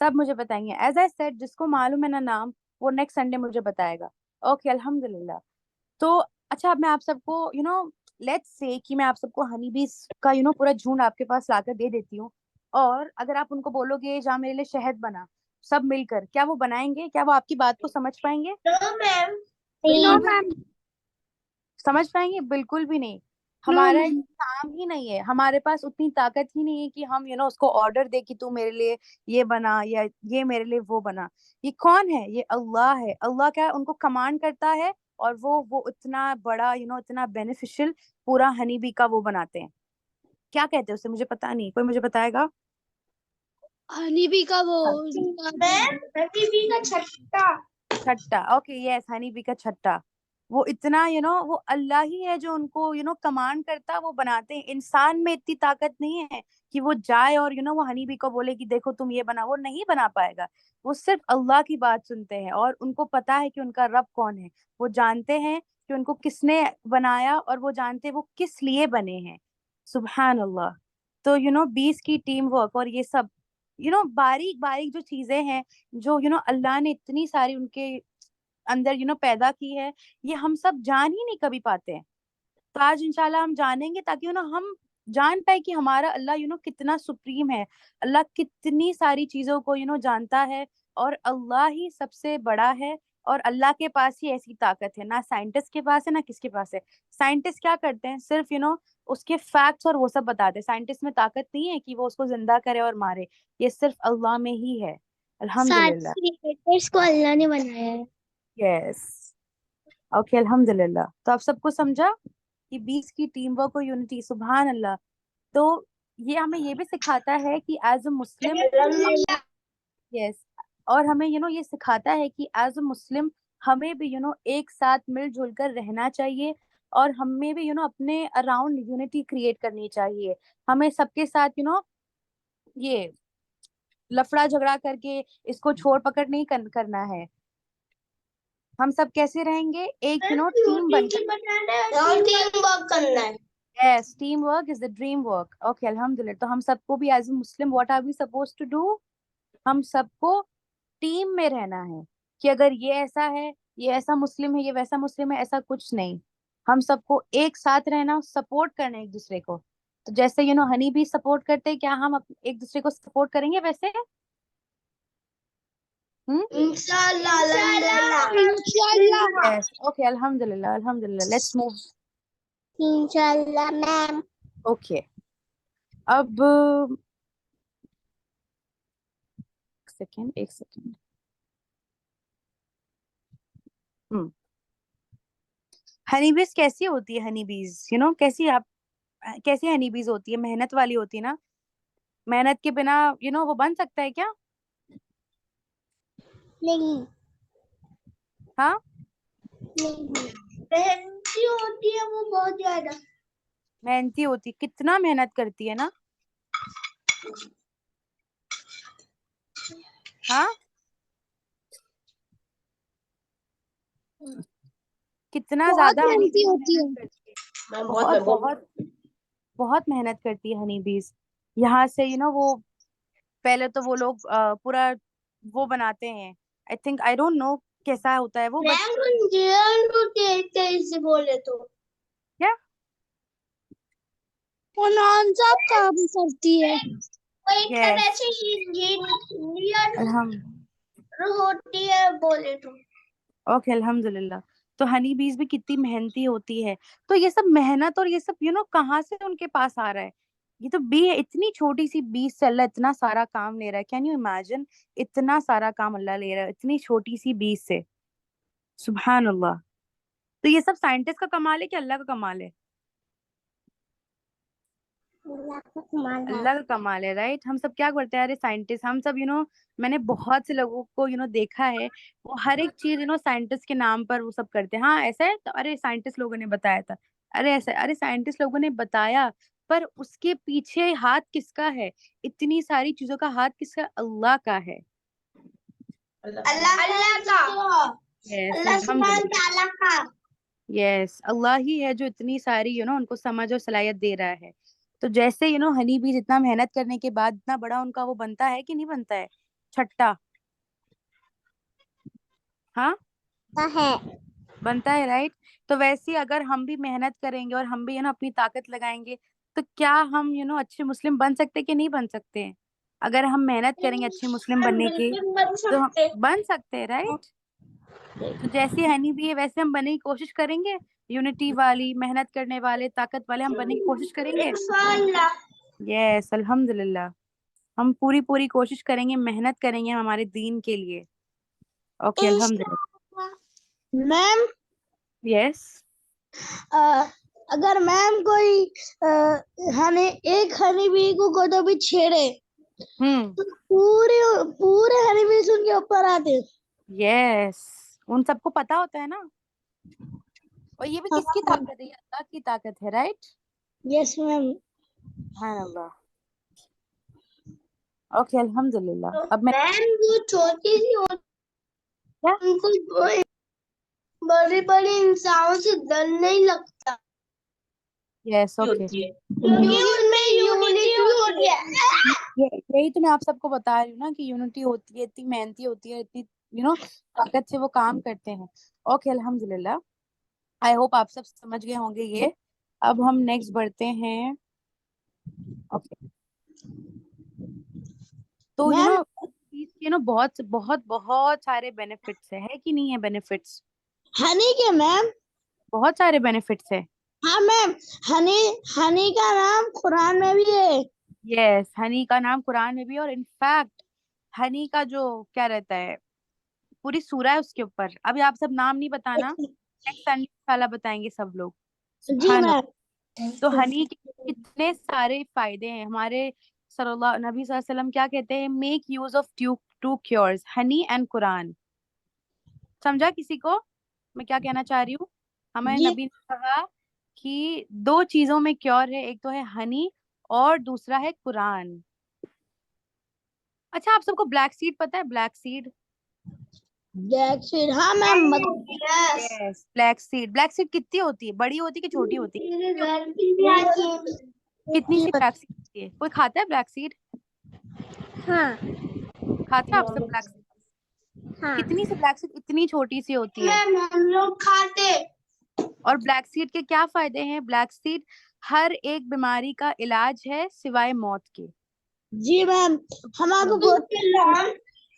[SPEAKER 1] सब मुझे बताएंगे। एज आई सेड, जिसको मालूम है ना नाम, वो नेक्स्ट संडे मुझे बताएगा। ओके अल्हम्दुलिल्लाह। तो अच्छा, अब मैं आप सबको लेट्स से कि मैं आप सबको हनी बीज का पूरा झुंड आपके पास लाकर दे देती हूँ, और अगर आप उनको बोलोगे जहाँ मेरे लिए शहद बना, सब मिलकर, क्या वो बनाएंगे? क्या वो आपकी बात को समझ पाएंगे?
[SPEAKER 4] No ma'am.
[SPEAKER 1] बिल्कुल
[SPEAKER 4] नो
[SPEAKER 1] भी
[SPEAKER 4] मैम।
[SPEAKER 1] समझ पाएंगे? बिल्कुल भी नहीं।
[SPEAKER 2] नो
[SPEAKER 1] हमारा
[SPEAKER 2] मैम।
[SPEAKER 1] ये काम ही नहीं है, हमारे पास उतनी ताकत ही नहीं है कि हम उसको ऑर्डर दे कि तू मेरे लिए ये बना या ये मेरे लिए वो बना। ये कौन है? ये अल्लाह है। अल्लाह क्या है, उनको कमांड करता है, और वो इतना बड़ा इतना बेनिफिशियल पूरा हनी बी का वो बनाते हैं। क्या कहते हैं उसे, मुझे पता नहीं, कोई मुझे बताएगा?
[SPEAKER 2] हनी बी का वो
[SPEAKER 4] मैम बीबी का छट्टा।
[SPEAKER 1] छट्टा। ओके यस, हनी बी का छट्टा। वो इतना वो अल्लाह ही है जो उनको कमांड करता, वो बनाते हैं। इंसान में इतनी ताकत नहीं है कि वो जाए और वो हनी बी को बोले कि देखो तुम ये बना, वो नहीं बना पाएगा। वो सिर्फ अल्लाह की बात सुनते हैं, और उनको पता है कि उनका रब कौन है। वो जानते हैं कि उनको किसने बनाया, और वो जानते हैं वो किस लिए बने हैं। सुबहान अल्लाह। तो बीस की टीम वर्क और ये सब बारीक बारीक जो चीजें हैं, जो अल्लाह ने इतनी सारी उनके अंदर पैदा की है, ये हम सब जान ही नहीं कभी पाते हैं। तो आज इंशाल्लाह हम जानेंगे, ताकि हम जान पाए कि हमारा अल्लाह कितना सुप्रीम है। अल्लाह कितनी सारी चीजों को जानता है, और अल्लाह ही सबसे बड़ा है। और अल्लाह के पास ही ऐसी ताकत है, ना साइंटिस्ट के पास है ना किसके पास है। साइंटिस्ट क्या करते हैं, सिर्फ उसके फैक्ट्स और वो सब बताते हैं। साइंटिस्ट में ताकत नहीं है कि वो उसको जिंदा करे और मारे, ये सिर्फ अल्लाह में ही है।
[SPEAKER 4] सारे
[SPEAKER 1] अल्हम्दुलिल्लाह।
[SPEAKER 4] क्रिकेटर्स को अल्लाह ने बनाया है।
[SPEAKER 1] यस। ओके अल्हम्दुलिल्लाह। तो आप सबको समझा कि बीस की टीम वर्क और यूनिटी, सुभान अल्लाह। तो ये हमें ये भी सिखाता है कि एज अ मुस्लिम, यस, और हमें ये सिखाता है कि एज अ मुस्लिम हमें भी एक साथ मिलजुल कर रहना चाहिए, और हमें भी अपने अराउंड यूनिटी क्रिएट करनी चाहिए। हमें सबके साथ ये लफड़ा झगड़ा करके इसको छोड़ पकड़ नहीं करना है। हम सब कैसे रहेंगे, एक टीम बनकर।
[SPEAKER 4] और टीम वर्क करना है।
[SPEAKER 1] Yes, teamwork is the dream work. Okay, अल्हम्दुलिल्लाह। तो हम सबको भी as a Muslim what are we suppose to do? हम सबको टीम में रहना है, कि अगर ये ऐसा है, ये ऐसा मुस्लिम है, ये वैसा मुस्लिम है, ऐसा कुछ नहीं। हम सबको एक साथ रहना, सपोर्ट करना एक दूसरे को। तो जैसे हनी भी सपोर्ट करते हैं, क्या हम एक दूसरे को सपोर्ट करेंगे वैसे?
[SPEAKER 4] इंशाल्लाह।
[SPEAKER 2] इंशाल्लाह।
[SPEAKER 1] यस। ओके अल्हम्दुलिल्लाह अल्हम्दुलिल्लाह। Let's move.
[SPEAKER 4] इंशाल्लाह मैम।
[SPEAKER 1] ओके अब एक सेकेंड। हम्म हनी बीज कैसी होती है? हनी बीज कैसी, आप कैसी हनी बीज होती है? मेहनत वाली होती है ना? मेहनत के बिना वो बन सकता है क्या?
[SPEAKER 4] नहीं।
[SPEAKER 1] हाँ।
[SPEAKER 4] नहीं। मेहनती होती है वो बहुत ज्यादा।
[SPEAKER 1] मेहनती होती, कितना मेहनत करती है ना। हाँ, कितना
[SPEAKER 2] बहुत
[SPEAKER 1] ज्यादा हनी
[SPEAKER 2] मेहनती
[SPEAKER 1] बीज
[SPEAKER 2] होती
[SPEAKER 1] मेहनत
[SPEAKER 2] है।
[SPEAKER 1] करती है। बहुत बहुत बहुत मेहनत करती है हनी बीज। यहाँ से वो पहले तो वो लोग पूरा वो बनाते हैं। I think, I don't no कैसा होता है वो, बट
[SPEAKER 4] कैसे बोले तो
[SPEAKER 1] क्या
[SPEAKER 2] वो नॉन स्टॉप काम करती है।
[SPEAKER 1] यस अल्हम
[SPEAKER 4] होती है बोले तो।
[SPEAKER 1] ओके अल्हम्दुलिल्लाह। तो हनी बीज भी कितनी मेहनती होती है। तो ये सब मेहनत और ये सब कहाँ से उनके पास आ रहा है। ये तो बी है, इतनी छोटी सी बीज से अल्लाह इतना सारा काम ले रहा है। कैन यू इमेजिन, इतना सारा काम अल्लाह ले रहा है इतनी छोटी सी बीज से। सुभान अल्लाह। तो ये सब साइंटिस्ट का कमाल है कि अल्लाह का कमाल है। अल्लाह का कमाल है, राइट। हम सब क्या करते हैं, अरे साइंटिस्ट हम सब मैंने बहुत से लोगों को देखा है, वो हर एक चीज साइंटिस्ट के नाम पर वो सब करते हैं। हाँ ऐसा है तो अरे साइंटिस्ट लोगों ने बताया था, अरे ऐसा, अरे साइंटिस्ट लोगों ने बताया, पर उसके पीछे हाथ किसका है। इतनी सारी चीजों का हाथ किसका, अल्लाह का है।
[SPEAKER 4] अल्लाह का,
[SPEAKER 1] यस
[SPEAKER 4] अल्लाह सुब्हान तआला का।
[SPEAKER 1] यस अल्लाह ही है जो इतनी सारी उनको समझ और सलाहियत दे रहा है। तो जैसे हनी बीज इतना मेहनत करने के बाद इतना बड़ा उनका वो बनता है कि नहीं बनता है, छट्टा। हाँ
[SPEAKER 4] है
[SPEAKER 1] बनता है, राइट। तो वैसे ही अगर हम भी मेहनत करेंगे और हम भी अपनी ताकत लगाएंगे, तो क्या हम अच्छे मुस्लिम बन सकते कि नहीं बन सकते हैं। अगर हम मेहनत करेंगे अच्छे मुस्लिम बनने की,
[SPEAKER 4] बिल्कुल बन
[SPEAKER 1] तो हम
[SPEAKER 4] सकते।
[SPEAKER 1] बन सकते हैं, राइट। तो जैसे हनी भी है वैसे हम बनने की कोशिश करेंगे, यूनिटी वाली, मेहनत करने वाले, ताकत वाले हम बनने की कोशिश करेंगे।
[SPEAKER 4] इंशाअल्लाह।
[SPEAKER 1] यस अल्हम्दुलिल्लाह। हम पूरी पूरी कोशिश करेंगे, मेहनत करेंगे हमारे दीन के लिए। ओके अल्हम्दुलिल्लाह।
[SPEAKER 4] मैम
[SPEAKER 1] यस
[SPEAKER 4] अगर मैम कोई एक हनी बी को तो भी छेड़े तो पूरे पूरे हनी बी उनके ऊपर आते।
[SPEAKER 1] यस उन सबको पता होता है ना। और ये भी किसकी ताकत है, ये अल्लाह की ताकत है, राइट।
[SPEAKER 4] Yes ma'am.
[SPEAKER 1] सुभान अल्लाह। ओके अल्हम्दुलिल्लाह। अब मैं
[SPEAKER 4] मैम वो छोटी सी होती,
[SPEAKER 1] क्या
[SPEAKER 4] उनको बड़े बड़े इंसानों से डर नहीं लगता,
[SPEAKER 1] यस ओके,
[SPEAKER 4] क्योंकि उनमें यूनिटी होती है।
[SPEAKER 1] यही तो मैं आप सबको बता रही हूँ ना कि यूनिटी होती है, इतनी मेहनती होती है, इतनी ताकत से वो काम करते हैं। ओके अल्हम्दुलिल्लाह। आई होप आप सब समझ गए होंगे ये। अब हम नेक्स्ट बढ़ते हैं। ओके तो
[SPEAKER 4] मैम
[SPEAKER 1] बहुत बहुत बहुत सारे बेनिफिट्स है कि नहीं है बेनिफिट्स।
[SPEAKER 4] हनी के मैम।
[SPEAKER 1] बहुत सारे बेनिफिट्स है।
[SPEAKER 4] हाँ मैम, हनी हनी का नाम कुरान में भी है।
[SPEAKER 1] यस हनी का नाम कुरान में भी, और इनफैक्ट हनी का जो क्या रहता है, पूरी सूरा है उसके ऊपर। अभी आप सब नाम नहीं बताना, नेक्स्ट संडे इंशाल्लाह बताएंगे सब लोग।
[SPEAKER 4] जी
[SPEAKER 1] सुभान
[SPEAKER 4] मैम।
[SPEAKER 1] अल्लाह। तो हनी के कितने सारे फायदे हैं। हमारे सल्लल्लाहु नबी सल्लल्लाहु अलैहि वसल्लम क्या कहते हैं, make use of two cures, honey and Quran. समझा किसी को मैं क्या कहना चाह रही हूँ। हमारे
[SPEAKER 4] जी
[SPEAKER 1] नबी ने कहा कि दो चीजों में क्योर है, एक तो है हनी और दूसरा है कुरान। अच्छा आप सबको ब्लैक सीड पता है, ब्लैक सीड।
[SPEAKER 4] जैक्सीड, हाँ ma'am yes.
[SPEAKER 1] Yes black seed कितनी होती है, बड़ी होती है कि छोटी होती है। कितनी सी ब्लैक सीड होती है, कोई खाता है ब्लैक सीड,
[SPEAKER 4] हाँ
[SPEAKER 1] खाते हैं आप सब ब्लैक सीड।
[SPEAKER 4] हाँ
[SPEAKER 1] कितनी सी ब्लैक सीड, इतनी छोटी सी होती है।
[SPEAKER 4] मैम हम लोग खाते।
[SPEAKER 1] और ब्लैक सीड के क्या फायदे हैं, ब्लैक सीड हर एक बीमारी का इलाज है सिवाय मौत के।
[SPEAKER 4] जी मैम, हम आपको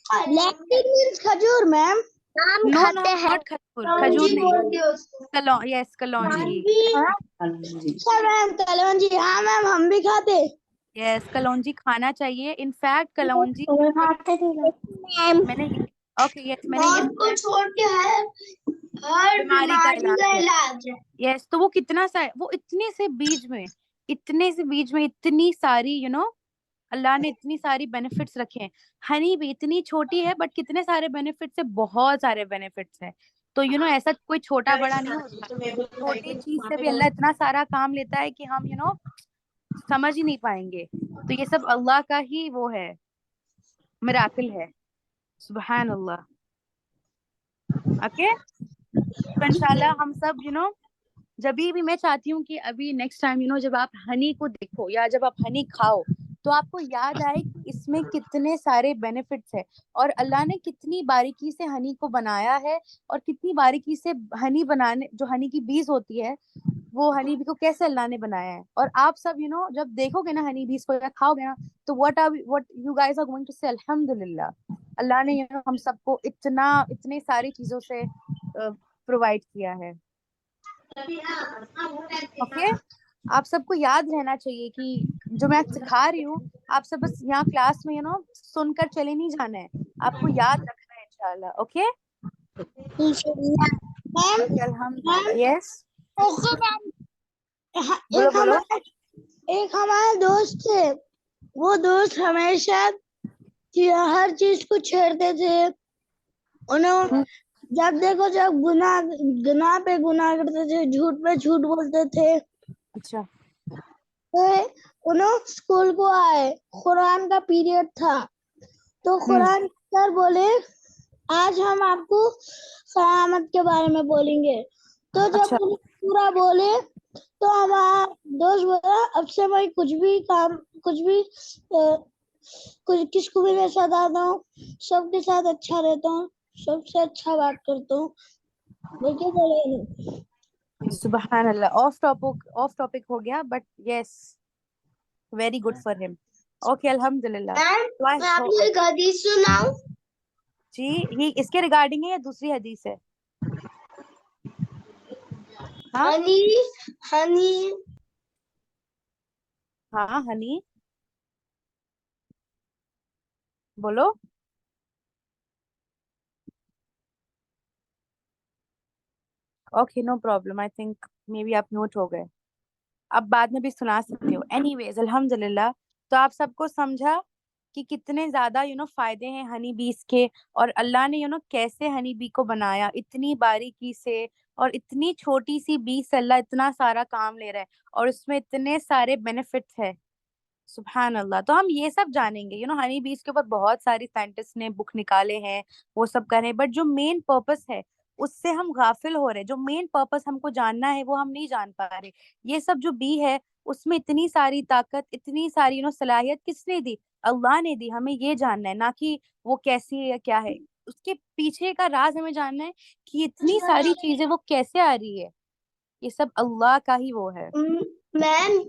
[SPEAKER 4] ब्लैक मीन्स खजूर मैम। आम
[SPEAKER 1] नो नो
[SPEAKER 4] खाते हैं।
[SPEAKER 1] नॉट खजूर, खजूर नहीं, यस कलौंजी।
[SPEAKER 4] अच्छा मैम कलौंजी, हाँ मैम हम भी खाते।
[SPEAKER 1] यस कलौंजी खाना चाहिए, इनफैक्ट कलौंजी
[SPEAKER 4] मैम
[SPEAKER 1] मैंने ओके यस मैंने ये
[SPEAKER 4] मौत को छोड़ के हर
[SPEAKER 1] बीमारी का
[SPEAKER 4] बीमारी का
[SPEAKER 1] इलाज है।
[SPEAKER 4] इलाज है।
[SPEAKER 1] यस तो वो कितना सा, वो इतने से बीज में, इतने से बीज में इतनी सारी अल्लाह ने इतनी सारी बेनिफिट्स रखे हैं। हनी भी इतनी छोटी है बट कितने सारे बेनिफिट्स है, बहुत सारे बेनिफिट्स है। तो ऐसा कोई छोटा बड़ा नहीं होता, छोटी चीज से भी अल्लाह इतना सारा काम लेता है कि हम समझ ही नहीं पाएंगे। तो ये सब अल्लाह का ही वो है, मिराकिल है। सुबहान अल्लाह। ओके, तो इंशाल्लाह हम सब जब भी मैं चाहती हूँ कि अभी नेक्स्ट टाइम जब आप हनी को देखो या जब आप हनी खाओ तो आपको याद आए कि इसमें कितने सारे बेनिफिट्स है और अल्लाह ने कितनी बारीकी से हनी को बनाया है और कितनी बारीकी से हनी बनाने, जो हनी की बीज होती है वो हनी बी को कैसे अल्लाह ने बनाया है। और आप सब जब देखोगे ना हनी बीज को या खाओगे ना तो what you guys are going to say अल्हम्दुलिल्लाह, अल्लाह ने हम सबको इतनी सारी चीजों से प्रोवाइड किया है। ओके, आप सबको याद रहना चाहिए कि जो मैं सिखा रही हूँ आप सब बस यहाँ क्लास में सुनकर चले नहीं जाना है, आपको याद रखना है इंशाल्लाह। ओके,
[SPEAKER 4] मैम
[SPEAKER 1] अल्हम्दुलिल्लाह। यस, बोलो
[SPEAKER 4] एक
[SPEAKER 1] बोलो।
[SPEAKER 4] हमारा दोस्त थे, वो दोस्त हमेशा हर चीज को छेड़ते थे। उन्हें जब देखो जब गुनाह पे गुनाह करते थे, झूठ पे झूठ बोलते थे।
[SPEAKER 1] अच्छा,
[SPEAKER 4] तो उन्हें स्कूल को आए, कुरान का पीरियड था तो कुरान सर बोले आज हम आपको क़यामत के बारे में बोलेंगे। तो जब
[SPEAKER 1] अच्छा,
[SPEAKER 4] उन्हें पूरा बोले तो हमारा दोस्त बोला अब से मैं कुछ किसको भी नहीं सताता हूँ, सबके साथ अच्छा रहता हूँ, सबसे अच्छा बात करता हूँ। देखिए बोले
[SPEAKER 1] सुबहान अल्लाह। ऑफ टॉपिक हो गया but yes, very good for him. Okay, अल्हम्दुलिल्लाह।
[SPEAKER 4] मैं आपको एक हदीस सुनाऊं?
[SPEAKER 1] जी, ये इसके रिगार्डिंग है या दूसरी हदीस है? हाँ
[SPEAKER 4] हनी
[SPEAKER 1] हाँ, हनी बोलो। Okay, no problem, I think may be आप म्यूट हो गए, अब बाद में भी सुना सकते हो। एनीवेज, अल्हम्दुलिल्लाह। तो आप सबको समझा कि कितने ज्यादा फायदे हैं हनी बीज के, और अल्लाह ने कैसे हनी बी को बनाया इतनी बारीकी से, और इतनी छोटी सी बीज से अल्लाह इतना सारा काम ले रहा है और उसमें इतने सारे बेनिफिट्स है। सुभान अल्लाह। तो हम ये सब जानेंगे, हनी बीज के ऊपर बहुत सारी साइंटिस्ट ने बुक निकाले हैं, वो सब कर रहे हैं, बट जो मेन पर्पस है उससे हम गाफिल हो रहे हैं। जो मेन पर्पस हमको जानना है वो हम नहीं जान पा रहे। ये सब जो बी है उसमें इतनी सारी ताकत, इतनी सारी सलाहियत किसने दी? अल्लाह ने दी। हमें ये जानना है, ना कि वो कैसी है या क्या है, उसके पीछे का राज हमें जानना है कि इतनी सारी चीजें वो कैसे आ रही है। ये सब अल्लाह का ही वो है।
[SPEAKER 4] मैम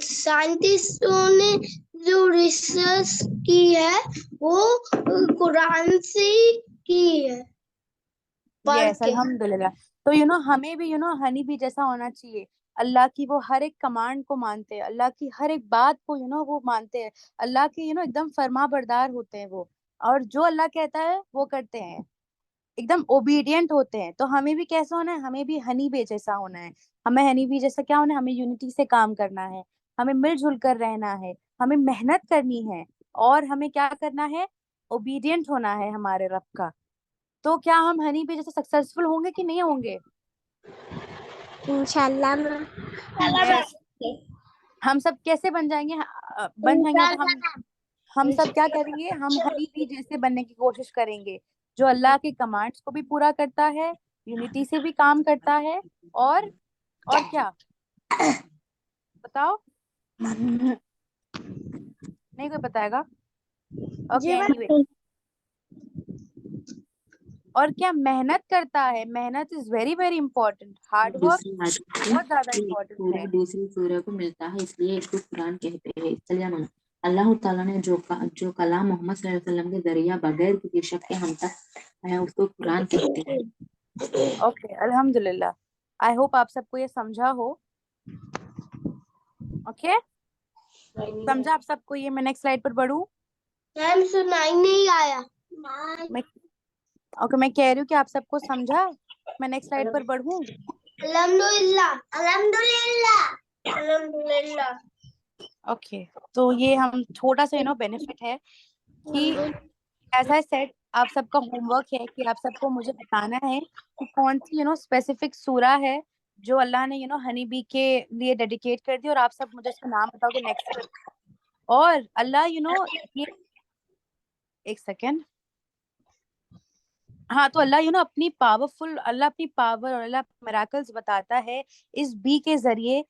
[SPEAKER 4] साइंटिस्टों ने जो रिसर्च की है वो कुरान से की है, पढ़
[SPEAKER 1] यस,
[SPEAKER 4] के।
[SPEAKER 1] अल्हम्दुलिल्लाह। तो हमें भी हनी भी जैसा होना चाहिए। अल्लाह की वो हर एक कमांड को मानते हैं, अल्लाह की हर एक बात को वो मानते हैं, अल्लाह के एकदम फर्मा बरदार होते हैं वो, और जो अल्लाह कहता है वो करते हैं, एकदम ओबीडियंट होते हैं। तो हमें भी कैसा होना है? हमें भी हनी बे जैसा होना है। हमें हनी बी जैसा क्या होना है? हमें यूनिटी से काम करना है, हमें मिलजुल कर रहना है, हमें मेहनत करनी है, और हमें क्या करना है? ओबीडियंट होना है हमारे रब का। तो क्या हम हनी बी जैसे सक्सेसफुल होंगे कि नहीं होंगे?
[SPEAKER 4] इंशाल्लाह
[SPEAKER 1] यस। हम सब कैसे बन जाएंगे? बन जाएंगे तो हम सब क्या करेंगे? हम हनी बी जैसे बनने की कोशिश करेंगे, जो अल्लाह के कमांड्स को भी पूरा करता है, यूनिटी से भी काम करता है, और क्या बताओ? नहीं कोई बताएगा? ओके, एनीवे, और क्या मेहनत करता है। मेहनत is very very important, hard work बहुत ज्यादा इंपॉर्टेंट
[SPEAKER 5] पूरा
[SPEAKER 1] है।
[SPEAKER 5] दूसरी सूरह को मिलता है, इसलिए इसको कुरान कहते हैं। इसलिए अल्लाह ताला ने जो कलाम मोहम्मद सल्लल्लाहु अलैहि वसल्लम के जरिया बगैर किसी शक के हम तक है उसको कुरान कहते हैं।
[SPEAKER 1] ओके, अल्हम्दुलिल्लाह। आई होप आप सबको ये समझा हो। ओके, समझा आप सबको ये? मैं नेक्स्ट स्लाइड पर बढ़ूं?
[SPEAKER 4] मैम सुनाई नहीं आया।
[SPEAKER 1] मैं ओके, मैं कह रही हूँ कि आप सबको समझा? मैं नेक्स्ट स्लाइड पर बढ़ूं?
[SPEAKER 4] अल्हम्दुलिल्लाह अल्हम्दुलिल्लाह अल्हम्दुलिल्लाह।
[SPEAKER 1] ओके, तो ये हम छोटा सा बेनिफिट है कि एज आई सेड, आप सबका होमवर्क है कि आप सबको मुझे बताना है कि कौन सी स्पेसिफिक सूरा है जो अल्लाह ने हनी बी के लिए डेडिकेट कर दी, और आप सब मुझे उसका नाम बताओगे नेक्स्ट। और अल्लाह ये एक सेकेंड, हाँ, तो अल्लाह अपनी पावरफुल, अल्लाह अपनी पावर और अल्लाह मिराकल्स बताता है इस बी के जरिए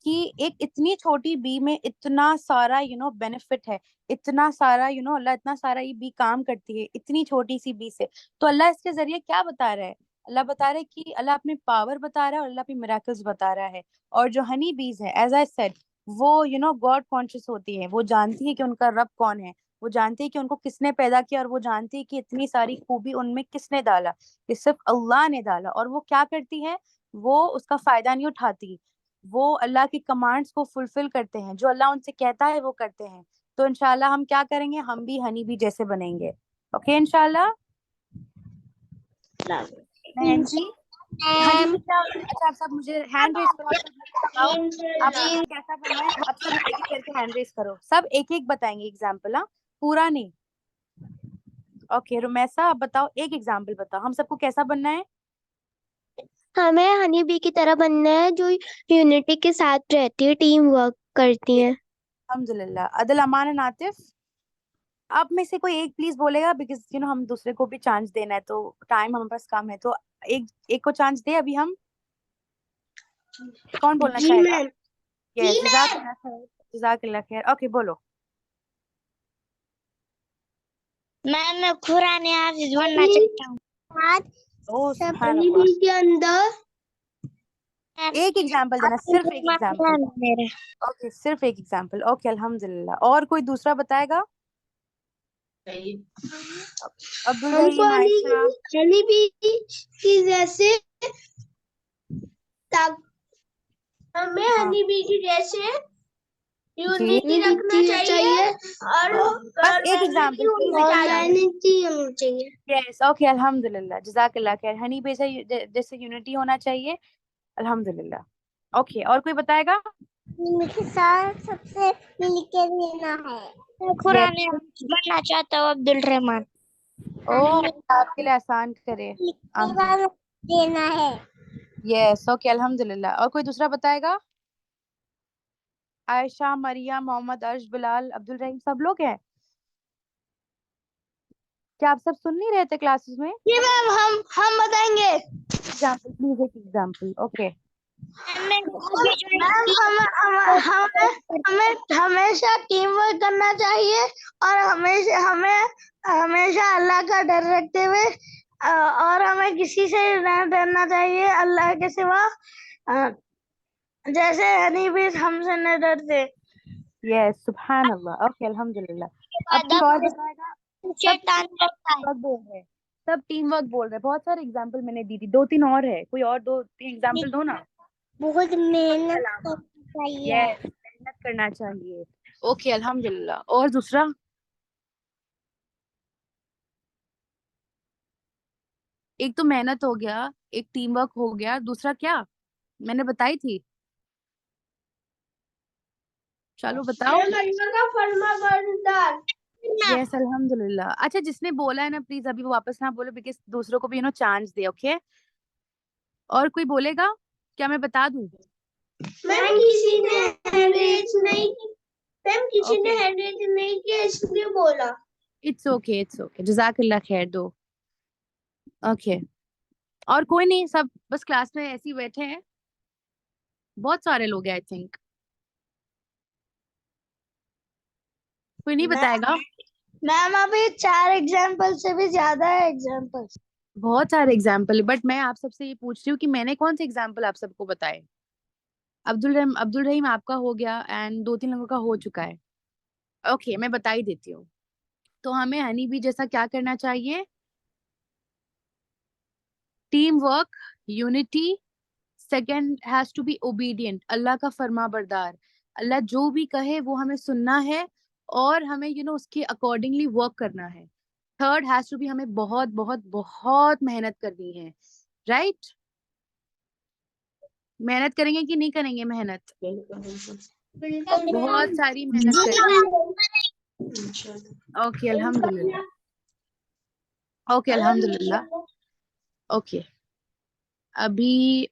[SPEAKER 1] कि एक इतनी छोटी बी में इतना सारा बेनिफिट है, इतना सारा अल्लाह इतना सारा ये बी काम करती है इतनी छोटी सी बी से। तो अल्लाह इसके जरिए क्या बता रहा है? अल्लाह बता रहा है कि अल्लाह अपनी पावर बता रहा है और अल्लाह अपनी मिराकल्स बता रहा है। और जो हनी बीज है, एज आई सेड, वो गॉड कॉन्शियस होती है, वो जानती है कि उनका रब कौन है, वो जानती है कि उनको किसने पैदा किया, और वो जानती है कि इतनी सारी खूबी उनमें किसने डाला, कि सिर्फ अल्लाह ने डाला। और वो क्या करती है? वो उसका फायदा नहीं उठाती, वो अल्लाह की कमांड्स को फुलफिल करते हैं, जो अल्लाह उनसे कहता है वो करते हैं। तो इंशाल्लाह हम क्या करेंगे? हम भी हनी बी जैसे बनेंगे। ओके इंशाल्लाह। बहन जी, हनी बी क्या? अच्छा, आप सब मुझे हैंड रेस करो, आप सब मुझे बताओ आप लोगों ने कैसा बनना है। आप सब एक एक करके हैंड रेस करो, सब एक एक बताएंगे एग्जाम्पल, हाँ, पूरा नहीं। ओके रुमैसा, आप बताओ, एक एग्जाम्पल बताओ, हम सबको कैसा बनना है?
[SPEAKER 6] हमें हनी बी की तरह बनना है जो यूनिटी के साथ रहती है, टीम वर्क करती है।
[SPEAKER 1] अल्हम्दुलिल्लाह। अदल, अमान एंड आतिफ, आप में से कोई एक प्लीज बोलेगा, बिकॉज हम दूसरे को भी चांस देना है, तो टाइम हमारे पास कम है, तो एक एक को चांस दे अभी हम। कौन बोलना
[SPEAKER 6] जी
[SPEAKER 1] चाहेगा?
[SPEAKER 6] मैम।
[SPEAKER 1] यस, जज़ाकल्लाह खैर, जज़ाकल्लाह खैर। ओके बोलो।
[SPEAKER 6] मैं खुरान हाफिज बनना चाहता हूँ।
[SPEAKER 1] ओह सुभान
[SPEAKER 6] हनी
[SPEAKER 1] अल्लाह।
[SPEAKER 6] बी के अंदर
[SPEAKER 1] एक एग्जांपल देना, सिर्फ एक एग्जांपल।
[SPEAKER 6] मेरा
[SPEAKER 1] ओके, सिर्फ एक एग्जांपल। ओके अल्हम्दुलिल्लाह। और कोई दूसरा बताएगा? अब्दुल
[SPEAKER 6] हमको
[SPEAKER 1] रहीम, आयशा।
[SPEAKER 6] हनी बी की जैसे हमें
[SPEAKER 1] हाँ
[SPEAKER 6] हनी बी की जैसे
[SPEAKER 1] जी,
[SPEAKER 6] यूनिटी रखना चाहिए और
[SPEAKER 1] बस एक एग्जांपल प्लीज, एक एग्जांपल।
[SPEAKER 6] यूनिटी होनी चाहिए।
[SPEAKER 1] यस, ओके अल्हम्दुलिल्लाह, जज़ाकल्लाह खैर। हनी बेसा जैसे यूनिटी होना चाहिए, अल्हम्दुलिल्लाह। ओके, और कोई बताएगा?
[SPEAKER 6] के साथ सबसे मिलके रहना है। मैं खुरान
[SPEAKER 1] यस।
[SPEAKER 6] हाफिज बनना चाहता हूँ, अब्दुल रहमान।
[SPEAKER 1] ओह, आपके लिए आसान करे। आमीन।
[SPEAKER 6] देना है।
[SPEAKER 1] यस, ओके अल्हम्दुलिल्लाह। और कोई दूसरा बताएगा? आयशा, मरियम, मोहम्मद, अर्श, बिलाल, अब्दुल रहीम, सब लोग हैं? क्या आप सब सुन नहीं रहे थे क्लासेस में?
[SPEAKER 6] जी मैम, हम बताएंगे।
[SPEAKER 1] एग्जांपल प्लीज, एक एग्जांपल। ओके।
[SPEAKER 6] मैम हमें हमेशा टीम वर्क करना चाहिए और हमेशा हमें हमेशा अल्लाह का डर रखते हुए और हमें किसी से न डरना चाहिए अल्लाह के सिवा, अ, जैसे हनी भी हमसे न डरते।
[SPEAKER 1] यस, सुभान अल्लाह। ओके अल्हम्दुलिल्लाह। अब कोई और बताएगा? सब
[SPEAKER 6] शैतान डरता है।
[SPEAKER 1] वर्क बोल रहे हैं, सब टीम वर्क बोल रहे हैं। बहुत सारे एग्जांपल मैंने दी थी, 2-3 और है, कोई और 2-3 एग्जांपल दो ना।
[SPEAKER 6] बहुत मेहनत
[SPEAKER 1] अलावा
[SPEAKER 6] करनी चाहिए।
[SPEAKER 1] यस, मेहनत करना चाहिए। ओके अल्हम्दुलिल्लाह। और दूसरा? एक तो मेहनत हो गया, एक टीम वर्क हो गया, दूसरा क्या मैंने बताई थी? चलो बताओ।
[SPEAKER 6] अल्लाह का फरमाबरदार।
[SPEAKER 1] यस अल्हम्दुलिल्लाह। अच्छा, जिसने बोला है ना, प्लीज अभी वो वापस ना बोलो, बिकॉज दूसरों को भी चांस दे। ओके, और कोई बोलेगा क्या? मैं बता दूं?
[SPEAKER 6] मैम किसी ने हैंड रेज नहीं की। मैम किसी ने
[SPEAKER 1] ओके,
[SPEAKER 6] हैंड रेज नहीं किया इसलिए बोला।
[SPEAKER 1] इट्स ओके, इट्स ओके, जज़ाकल्लाह खैर दो। ओके, और कोई नहीं, सब बस क्लास में ऐसे ही बैठे हैं, बहुत सारे लोग हैं आई थिंक। कोई नहीं बताएगा?
[SPEAKER 6] मैम अभी 4 एग्जाम्पल से भी ज्यादा है एग्जाम्पल।
[SPEAKER 1] बहुत सारे एग्जाम्पल, बट मैं आप सबसे ये पूछ रही हूँ कि मैंने कौन से एग्जाम्पल आप सबको बताए? अब्दुल रहीम आपका हो गया, एंड 2-3 लोगों का हो चुका है। ओके, मैं बता ही देती हूँ। तो हमें हनी बी जैसा क्या करना चाहिए? Teamwork, unity, second has to be obedient, Allah का फर्मा बरदार। अल्लाह जो भी कहे वो हमें सुनना है, और हमें उसके अकॉर्डिंगली वर्क करना है। थर्ड हैज टू बी, हमें बहुत बहुत बहुत मेहनत करनी है। राइट? मेहनत करेंगे कि नहीं करेंगे? मेहनत, बहुत सारी मेहनत करेंगे। ओके अल्हम्दुलिल्लाह। ओके अल्हम्दुलिल्लाह। ओके अभी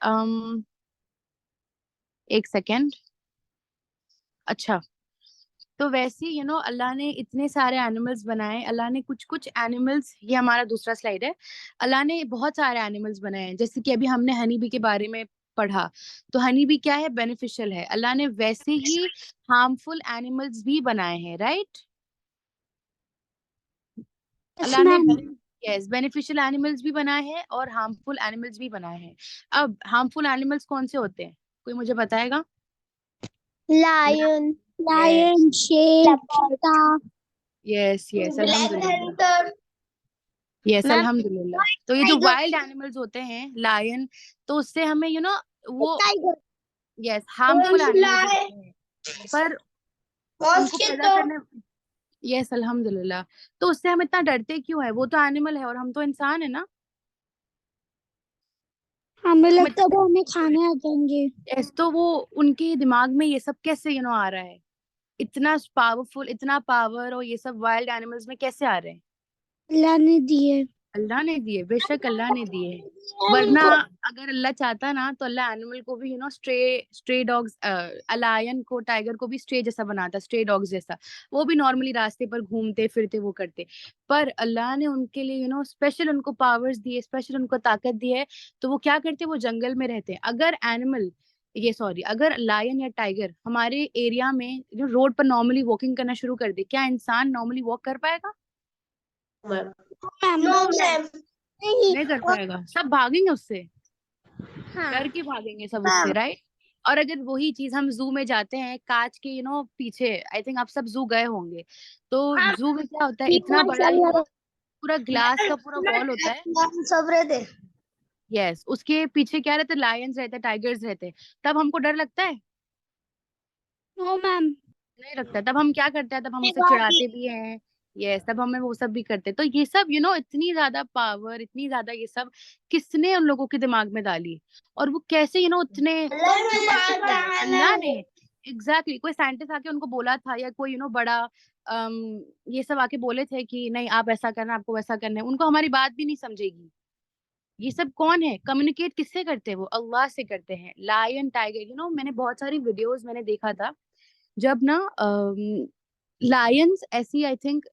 [SPEAKER 1] एक सेकेंड। अच्छा, तो वैसे अल्लाह ने इतने सारे एनिमल्स बनाए। अल्लाह ने कुछ कुछ एनिमल्स, ये हमारा दूसरा स्लाइड है। अल्लाह ने बहुत सारे एनिमल्स बनाए हैं, जैसे कि अभी हमने हनी बी के बारे में पढ़ा। तो हनी बी क्या है? बेनिफिशियल है। अल्लाह ने वैसे ही हार्मफुल एनिमल्स भी बनाए हैं, राइट?
[SPEAKER 2] यस
[SPEAKER 1] अल्लाह ने
[SPEAKER 2] मैम।
[SPEAKER 1] यस बेनिफिशियल एनिमल्स भी बनाए हैं और हार्मफुल एनिमल्स भी बनाए हैं। अब हार्मफुल एनिमल्स कौन से होते हैं, कोई मुझे बताएगा?
[SPEAKER 6] लायन,
[SPEAKER 1] यस
[SPEAKER 2] लायन, शेर,
[SPEAKER 6] leopard,
[SPEAKER 2] चीता।
[SPEAKER 1] यस यस
[SPEAKER 6] black
[SPEAKER 1] अल्हम्दुलिल्लाह।
[SPEAKER 6] panther,
[SPEAKER 1] यस
[SPEAKER 6] मैम
[SPEAKER 1] अल्हम्दुलिल्लाह। तो ये जो
[SPEAKER 6] टाइगर,
[SPEAKER 1] वाइल्ड एनिमल्स होते हैं, लायन, तो उससे हमें वो
[SPEAKER 6] tiger,
[SPEAKER 1] yes harmful animals
[SPEAKER 6] fly,
[SPEAKER 1] होते हैं, पर उनको पैदा
[SPEAKER 6] मॉस्किटो,
[SPEAKER 1] करने यस अल्हम्दुलिल्लाह। तो उससे हम इतना डरते क्यों है? वो तो एनिमल है और हम तो इंसान है ना।
[SPEAKER 2] हमें
[SPEAKER 1] तो हम
[SPEAKER 2] लगता है
[SPEAKER 1] इतना
[SPEAKER 2] वो हमें
[SPEAKER 1] क्यों है?
[SPEAKER 2] खाने आ जाएंगे।
[SPEAKER 1] यस, तो वो उनके दिमाग में ये सब कैसे आ रहा है? इतना पावरफुल, इतना पावर और ये सब वाइल्ड एनिमल्स में कैसे आ रहे हैं?
[SPEAKER 2] अल्लाह ने दिए।
[SPEAKER 1] अल्लाह ने दिए, बेशक अल्लाह ने दिए। वरना अगर अल्लाह चाहता ना तो अल्लाह एनिमल को भी स्ट्रे डॉग्स, लायन को, टाइगर को भी स्ट्रे जैसा बनाता, स्ट्रे डॉग्स जैसा। वो भी नॉर्मली रास्ते पर घूमते फिरते वो करते। पर अल्लाह ने उनके लिए स्पेशल उनको पावर्स दिए, स्पेशल उनको ताकत दी है। तो वो क्या करते? वो जंगल में रहते हैं। अगर लायन या टाइगर हमारे एरिया में जो रोड पर नॉर्मली वॉकिंग करना शुरू कर दे, क्या इंसान नॉर्मली वॉक कर पाएगा?
[SPEAKER 6] नो मैम,
[SPEAKER 1] नहीं कर पाएगा, सब भागेंगे उससे,
[SPEAKER 6] हाँ
[SPEAKER 1] डर के भागेंगे सब उससे, राइट? और अगर वही चीज हम जू में जाते हैं, कांच के पीछे, आई थिंक आप सब जू गए होंगे। तो
[SPEAKER 6] हाँ,
[SPEAKER 1] जू में क्या होता है? इतना बड़ा पूरा ग्लास का पूरा वॉल होता है।
[SPEAKER 6] सब रहते,
[SPEAKER 1] यस, उसके पीछे क्या रहता है? लायंस रहते हैं, टाइगर्स रहते हैं। तब हमको डर लगता है?
[SPEAKER 2] No ma'am.
[SPEAKER 1] नहीं लगता। तब हम क्या करते हैं? तब हम उसे चिढ़ाते भी हैं। यस, तब हमें वो सब भी करते हैं। तो ये सब इतनी ज्यादा पावर, इतनी ज्यादा ये सब किसने उन लोगों के दिमाग में डाली? और वो कैसे उतने अल्लाह ने एग्जैक्टली कोई साइंटिस्ट आके उनको बोला था, या कोई बड़ा ये सब आके बोले थे कि नहीं आप ऐसा करना, आपको वैसा करना है? उनको हमारी बात भी नहीं समझेगी। ये सब कौन है? कम्युनिकेट किससे करते हैं? वो अल्लाह से करते हैं। लायन, टाइगर, मैंने बहुत सारी वीडियोस मैंने देखा था। जब ना लायंस ऐसी, आई थिंक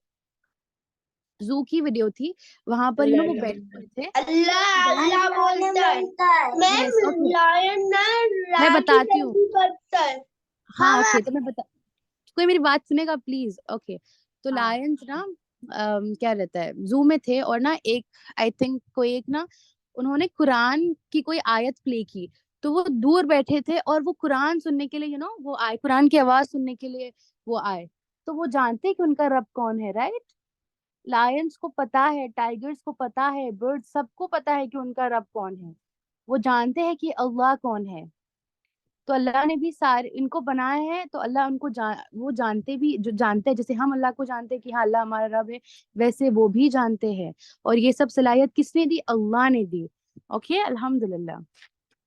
[SPEAKER 1] जू की वीडियो थी, वहां पर वो बैठे हुए थे।
[SPEAKER 6] अल्लाह अल्लाह बोलता है
[SPEAKER 1] यस
[SPEAKER 6] मैम,
[SPEAKER 1] ओके,
[SPEAKER 6] लायन ना
[SPEAKER 1] मैं
[SPEAKER 6] रात की
[SPEAKER 1] बताती हूँ।
[SPEAKER 6] जल्दी करता है।
[SPEAKER 1] हाँ
[SPEAKER 6] हाँ
[SPEAKER 1] ओके, तो मैं बता, कोई मेरी बात सुनेगा प्लीज? ओके, तो लायंस ना क्या रहता है, जू में थे और ना एक, आई थिंक कोई एक ना, उन्होंने कुरान की कोई आयत प्ले की। तो वो दूर बैठे थे और वो कुरान सुनने के लिए वो आए, कुरान की आवाज सुनने के लिए वो आए। तो वो जानते हैं कि उनका रब कौन है, राइट? लायंस को पता है, टाइगर्स को पता है, बर्ड्स सबको पता है कि उनका रब कौन है। वो जानते हैं कि अल्लाह कौन है। तो अल्लाह ने भी सारे इनको बनाया है। तो अल्लाह उनको वो जानते भी, जो जानते हैं, जैसे हम अल्लाह को जानते हैं कि हाँ अल्लाह हमारा रब है, वैसे वो भी जानते हैं। और ये सब सलाहियत किसने दी? अल्लाह ने दी। ओके अल्हम्दुलिल्लाह।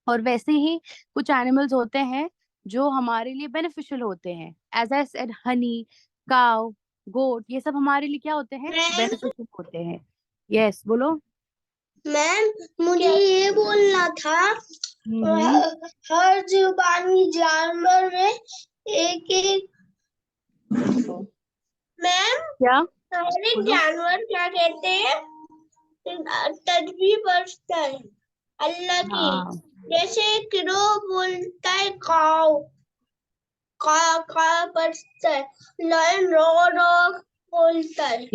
[SPEAKER 1] और वैसे ही कुछ एनिमल्स होते हैं जो हमारे लिए बेनिफिशियल होते हैं। एज आई सेड, हनी, काव, गोट, ये सब हमारे लिए क्या होते हैं? बेनिफिशियल होते हैं। यस बोलो।
[SPEAKER 6] मैम, मुझे ये बोलना था,
[SPEAKER 1] हम्म,
[SPEAKER 6] हर जुबानी जानवर में एक एक, मैम
[SPEAKER 1] क्या
[SPEAKER 6] हर एक
[SPEAKER 1] बोलो?
[SPEAKER 6] जानवर क्या कहते हैं, तस्बीह पढ़ता है अल्लाह की।
[SPEAKER 1] हाँ
[SPEAKER 6] जैसे किरो बोलता है काव, का का पढ़ता है, लायन रो रो बोलता है,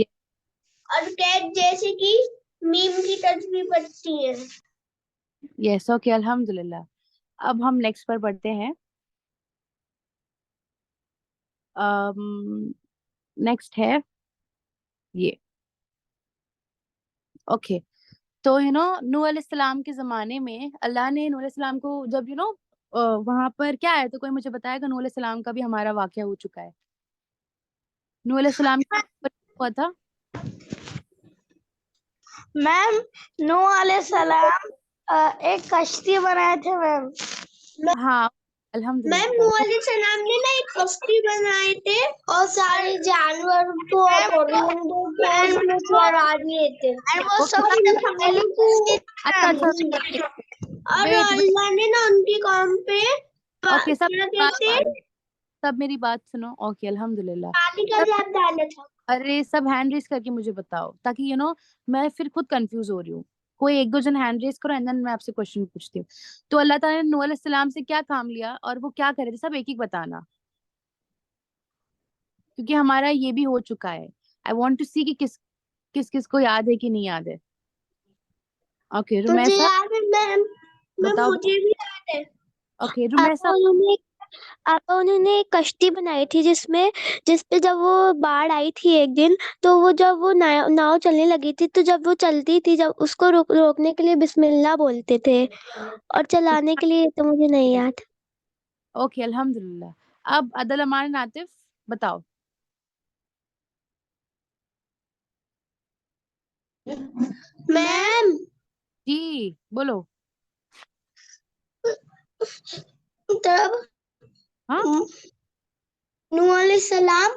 [SPEAKER 6] और कैट जैसे कि मीम की तस्बीह पढ़ती है।
[SPEAKER 1] यस ओके अल्हम्दुलिल्लाह। अब हम नेक्स्ट पर बढ़ते हैं। नेक्स्ट है ये। ओके, तो नूह अलैहिस्सलाम के जमाने में अल्लाह ने नूह अलैहिस्सलाम को, जब वहां पर क्या है, तो कोई मुझे बताएगा? नूह अलैहिस्सलाम का भी हमारा वाकया हो चुका है। नूह अलैहिस्सलाम के ऊपर हुआ था।
[SPEAKER 6] मैम, नूह अलैहिस्सलाम एक कश्ती बनाए थे मैम।
[SPEAKER 1] हाँ, अल्हम्दुलिल्लाह।
[SPEAKER 6] नूह अलैहिस्सलाम ने ना एक कश्ती बनाए थे और सारे जानवर को परिंदों को उसमें चढ़ा दिए थे और वो सब इंसानों को
[SPEAKER 1] अच्छा अच्छा,
[SPEAKER 6] और
[SPEAKER 1] वेट
[SPEAKER 6] अल्लाह ने ना उनकी कौम पे
[SPEAKER 1] ओके, सब
[SPEAKER 6] क्या कहते हैं
[SPEAKER 1] सब मेरी बात सुनो। ओके अल्हम्दुलिल्लाह।
[SPEAKER 6] पानी का
[SPEAKER 1] सब
[SPEAKER 6] जाप डाला था।
[SPEAKER 1] अरे सब हैंड रेस करके मुझे बताओ, ताकि मैं फिर खुद कंफ्यूज हो रही हूँ। कोई एक दो जन हैंड रेस करो एंड देन मैं आपसे क्वेश्चन पूछती हूँ। तो अल्लाह ताला ने नूह अलैहिस्सलाम से क्या काम लिया और वो क्या करे थे, सब एक एक बताना, क्योंकि हमारा ये भी हो चुका है। आई वांट टू सी कि किस किस किस को याद है कि नहीं याद है। ओके
[SPEAKER 6] मुझे
[SPEAKER 1] रुमैसा
[SPEAKER 6] याद है मैम
[SPEAKER 1] बताओ।
[SPEAKER 6] मुझे भी याद है।
[SPEAKER 1] ओके रुमैसा।
[SPEAKER 7] आपा उन्होंने एक कश्ती बनाई थी जिसपे जब वो बाढ़ आई थी एक दिन, तो वो जब वो नाव चलने लगी थी, तो जब वो चलती थी, जब उसको रोकने के लिए बिस्मिल्लाह बोलते थे, और चलाने के लिए तो मुझे नहीं याद।
[SPEAKER 1] ओके अल्हम्दुलिल्लाह। अब अदल अमान आतिफ बताओ।
[SPEAKER 6] मैम
[SPEAKER 1] जी बोलो।
[SPEAKER 6] तब
[SPEAKER 1] हाँ
[SPEAKER 6] नूह अलैहिस्सलाम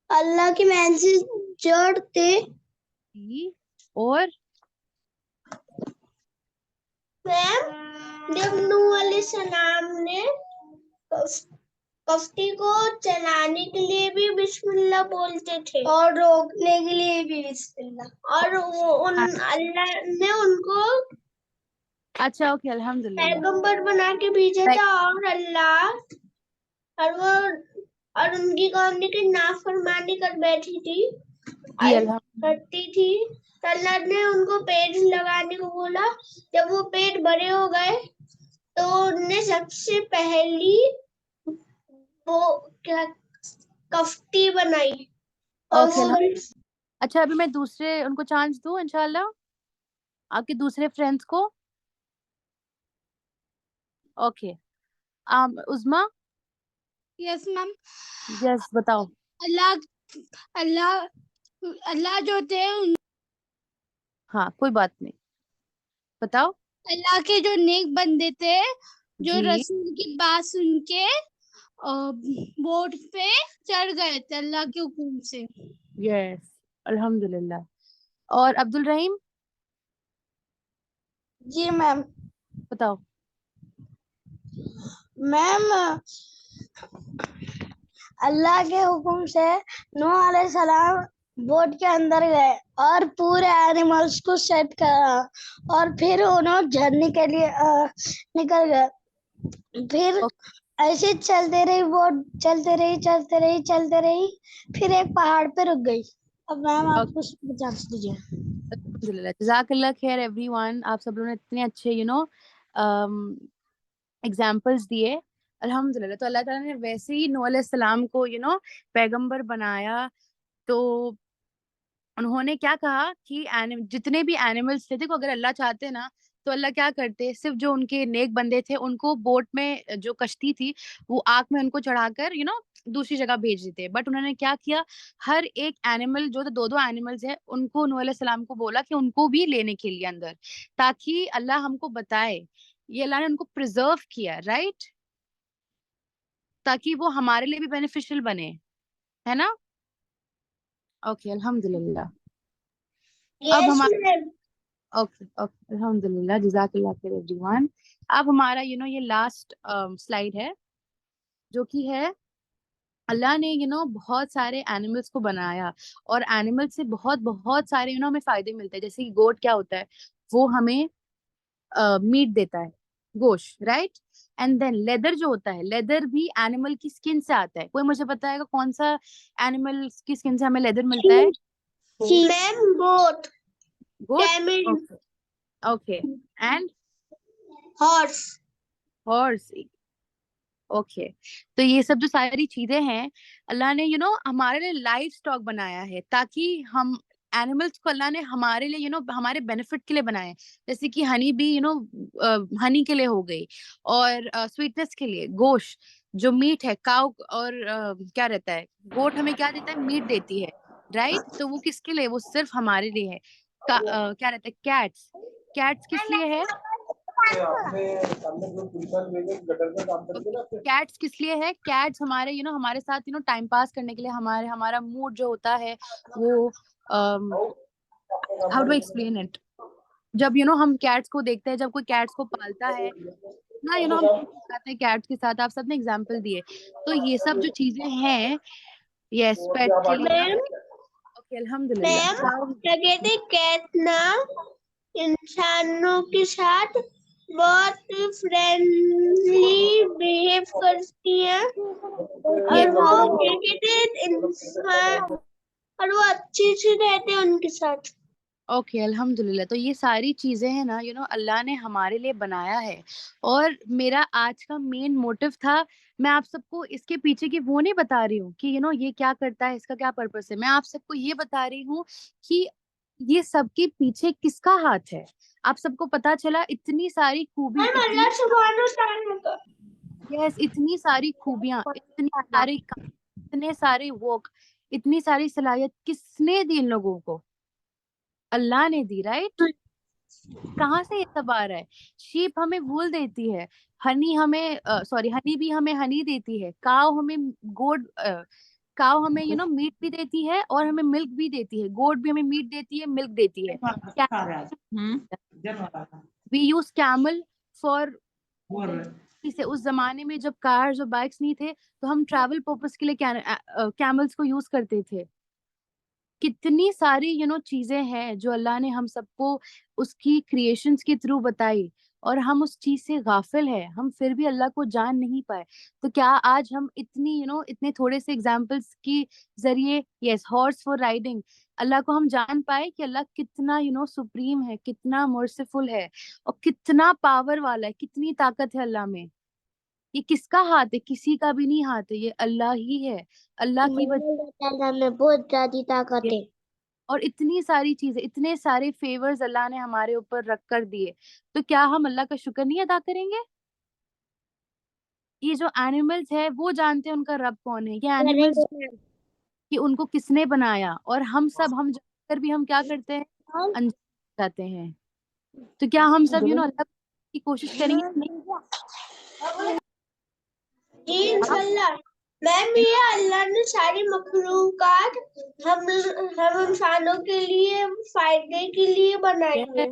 [SPEAKER 6] अल्लाह के मैसेंजर थे।
[SPEAKER 1] जी और
[SPEAKER 6] मैम जब नूह अलैहिस्सलाम ने कश्ती को चलाने के लिए भी बिस्मिल्लाह बोलते थे और रोकने के लिए भी बिस्मिल्लाह, और अल्लाह ने उनको
[SPEAKER 1] अच्छा ओके अल्हम्दुलिल्लाह।
[SPEAKER 6] पैगंबर बना के भेजा था, और अल्लाह और वो और उनकी कौम की नाफरमानी कर बैठी थी
[SPEAKER 1] जी अल्हम्दुलिल्लाह।
[SPEAKER 6] करती थी, तो अल्लाह ने उनको पेड़ लगाने को बोला। जब वो पेड़ बड़े हो गए तो उनने सबसे पहली वो क्या कफ्ती बनाई और
[SPEAKER 1] ओके
[SPEAKER 6] वो
[SPEAKER 1] अच्छा, अभी मैं दूसरे उनको चांस दूं इंशाल्लाह, आपके दूसरे फ्रेंड्स को। Okay उज़मा
[SPEAKER 2] yes ma'am.
[SPEAKER 1] यस बताओ।
[SPEAKER 2] अल्लाह अल्लाह अल्लाह जो थे
[SPEAKER 1] हाँ कोई बात नहीं, बताओ।
[SPEAKER 2] अल्लाह के जो नेक बंदे थे, जो
[SPEAKER 1] जी
[SPEAKER 2] रसूल की बात सुन के बोट पे चढ़ गए थे अल्लाह के हुक्म से।
[SPEAKER 1] यस अल्हम्दुलिल्लाह। और अब्दुल रहीम
[SPEAKER 6] जी मैम।
[SPEAKER 1] बताओ।
[SPEAKER 6] मैम अल्लाह के हुक्म से नूह अलैहिस्सलाम बोट के अंदर गए और पूरे एनिमल्स को सेट करा, और फिर उन्होंने झरने के लिए निकल गए। फिर ऐसे चलते रही बोट, चलते रही, फिर एक पहाड़ पे रुक गई। अब मैम आप कुछ चांस दीजिए।
[SPEAKER 1] अल्हम्दुलिल्लाह जज़ाकल्लाह खैर एवरीवन। आप सब लोगों ने इतने अच्छे एग्जाम्पल्स दिए अल्हम्दुलिल्लाह। तो अल्लाह ताला ने वैसे ही नूह अलैहिस्सलाम को पैगंबर बनाया। तो उन्होंने क्या कहा कि जितने भी एनिमल्स थे, देखो अगर अल्लाह चाहते ना तो अल्लाह क्या करते, सिर्फ जो उनके नेक बंदे थे उनको बोट में, जो कश्ती थी वो आग में उनको चढ़ाकर दूसरी जगह भेज देते। बट उन्होंने क्या किया, हर एक एनिमल जो दो दो एनिमल्स है उनको नूह अलैहिस्सलाम को बोला कि उनको भी लेने के लिए अंदर, ताकि अल्लाह हमको बताए। ये अल्लाह ने उनको प्रिजर्व किया, राइट, ताकि वो हमारे लिए भी बेनिफिशियल बने, है ना। ओके अल्हम्दुलिल्लाह। अब
[SPEAKER 6] यस
[SPEAKER 1] हमारा
[SPEAKER 6] मैम।
[SPEAKER 1] ओके ओके अल्हम्दुलिल्लाह जज़ाकल्लाह खैर एवरीवन। अब हमारा ये लास्ट स्लाइड है, जो कि है अल्लाह ने बहुत सारे एनिमल्स को बनाया, और एनिमल से बहुत बहुत सारे हमें फायदे मिलते हैं। जैसे कि गोट क्या होता है, वो हमें मीट देता है, गोश्त, राइट। एंड देन लेदर जो होता है, लेदर भी एनिमल की स्किन से आता है। कोई मुझे बताएगा कौन सा एनिमल की स्किन से हमें लेदर मिलता है?
[SPEAKER 6] Ma'am goat,
[SPEAKER 1] goat.
[SPEAKER 6] Camel,
[SPEAKER 1] okay and
[SPEAKER 6] horse.
[SPEAKER 1] Horse. Okay तो ये सब जो सारी चीजें हैं, अल्लाह ने हमारे लिए लाइफ स्टॉक बनाया है, ताकि हम एनिमल्स को अल्लाह ने हमारे लिए हमारे बेनिफिट के लिए बनाए हैं। जैसे कि हनी भी हनी के लिए हो गई, और स्वीटनेस के लिए गोश्त, जो मीट है काउ, और क्या रहता है, गोट हमें क्या देता है, मीट देती है, राइट। तो वो किसके लिए, वो सिर्फ हमारे लिए है। क्या रहता है, कैट्स, कैट्स किस लिए है, कैट्स किस लिए है? कैट्स हमारे हमारे साथ टाइम पास करने के लिए, हमारा मूड जो होता है वो हाउ डू एक्सप्लेन इट, जब हम कैट्स को देखते हैं, जब कोई कैट्स को पालता है ना, हम जाते हैं कैट्स के साथ, आप सबने एग्जांपल दिए, तो ये सब जो चीजें हैं, यस पेट के लिए।
[SPEAKER 6] मैम
[SPEAKER 1] ओके अल्हम्दुलिल्लाह।
[SPEAKER 6] क्या कहते कैट ना इंसानों के साथ बहुत फ्रेंडली बिहेव करती है, और वो क्या कहते इंसान, और वो अच्छे से रहते हैं उनके साथ।
[SPEAKER 1] ओके अल्हम्दुलिल्लाह। तो ये सारी चीजें हैं ना अल्लाह ने हमारे लिए बनाया है, और मेरा आज का मेन मोटिव था, मैं आप सबको इसके पीछे की वो नहीं बता रही हूँ कि ये क्या करता है, इसका क्या पर्पस है, मैं आप सबको ये बता रही हूँ कि ये सब के पीछे किसका हाथ है। आप सबको पता चला इतनी सारी खूबी,
[SPEAKER 6] अल्लाह सुब्हानो तआला का।
[SPEAKER 1] यस इतनी सारी खूबियां, इतने सारे वर्क, इतनी सारी सलाहियत किसने दी इन लोगों को? अल्लाह ने दी, राइट? कहाँ से ये सब आ रहा है? शीप हमें वूल देती है, हनी हमें हनी भी हमें हनी देती है, काव हमें गोड काव हमें मीट भी देती है और हमें मिल्क भी देती है, गोट भी हमें मीट देती है, मिल्क देती है। वी यूज कैमल फॉर, इसे उस जमाने में जब कार्स और बाइक्स नहीं थे तो हम ट्रैवल पर्पस के लिए कैमल्स को यूज करते थे। कितनी सारी चीजें हैं जो अल्लाह ने हम सबको उसकी क्रिएशंस के थ्रू बताई, और हम उस चीज से गाफिल है, हम फिर भी अल्लाह को जान नहीं पाए। तो क्या आज हम इतनी इतने थोड़े से एग्जांपल्स के जरिए, यस हॉर्स फॉर राइडिंग, अल्लाह को हम जान पाए कि अल्लाह कितना सुप्रीम है, कितना मर्सीफुल है, और कितना पावर वाला है, कितनी ताकत है अल्लाह में। ये किसका हाथ है? किसी का भी नहीं हाथ है, ये अल्लाह ही है। अल्लाह की वजह
[SPEAKER 6] में बहुत ज्यादा ताकत है।
[SPEAKER 1] और इतनी सारी चीजें, इतने सारे फेवर्स अल्लाह ने हमारे ऊपर रख कर दिए, तो क्या हम अल्लाह का शुक्र नहीं अदा करेंगे? ये जो एनिमल्स है वो जानते हैं उनका रब कौन है, ये एनिमल्स कि उनको किसने बनाया, और हम जानकर भी हम क्या करते हैं? अनजान जाते हैं। तो क्या हम सब अल्लाह की कोशिश करेंगे?
[SPEAKER 6] जी इंशाल्लाह। मैम ये अल्लाह ने सारी मखलूकात हम इंसानों के लिए फायदे के लिए बनाई है।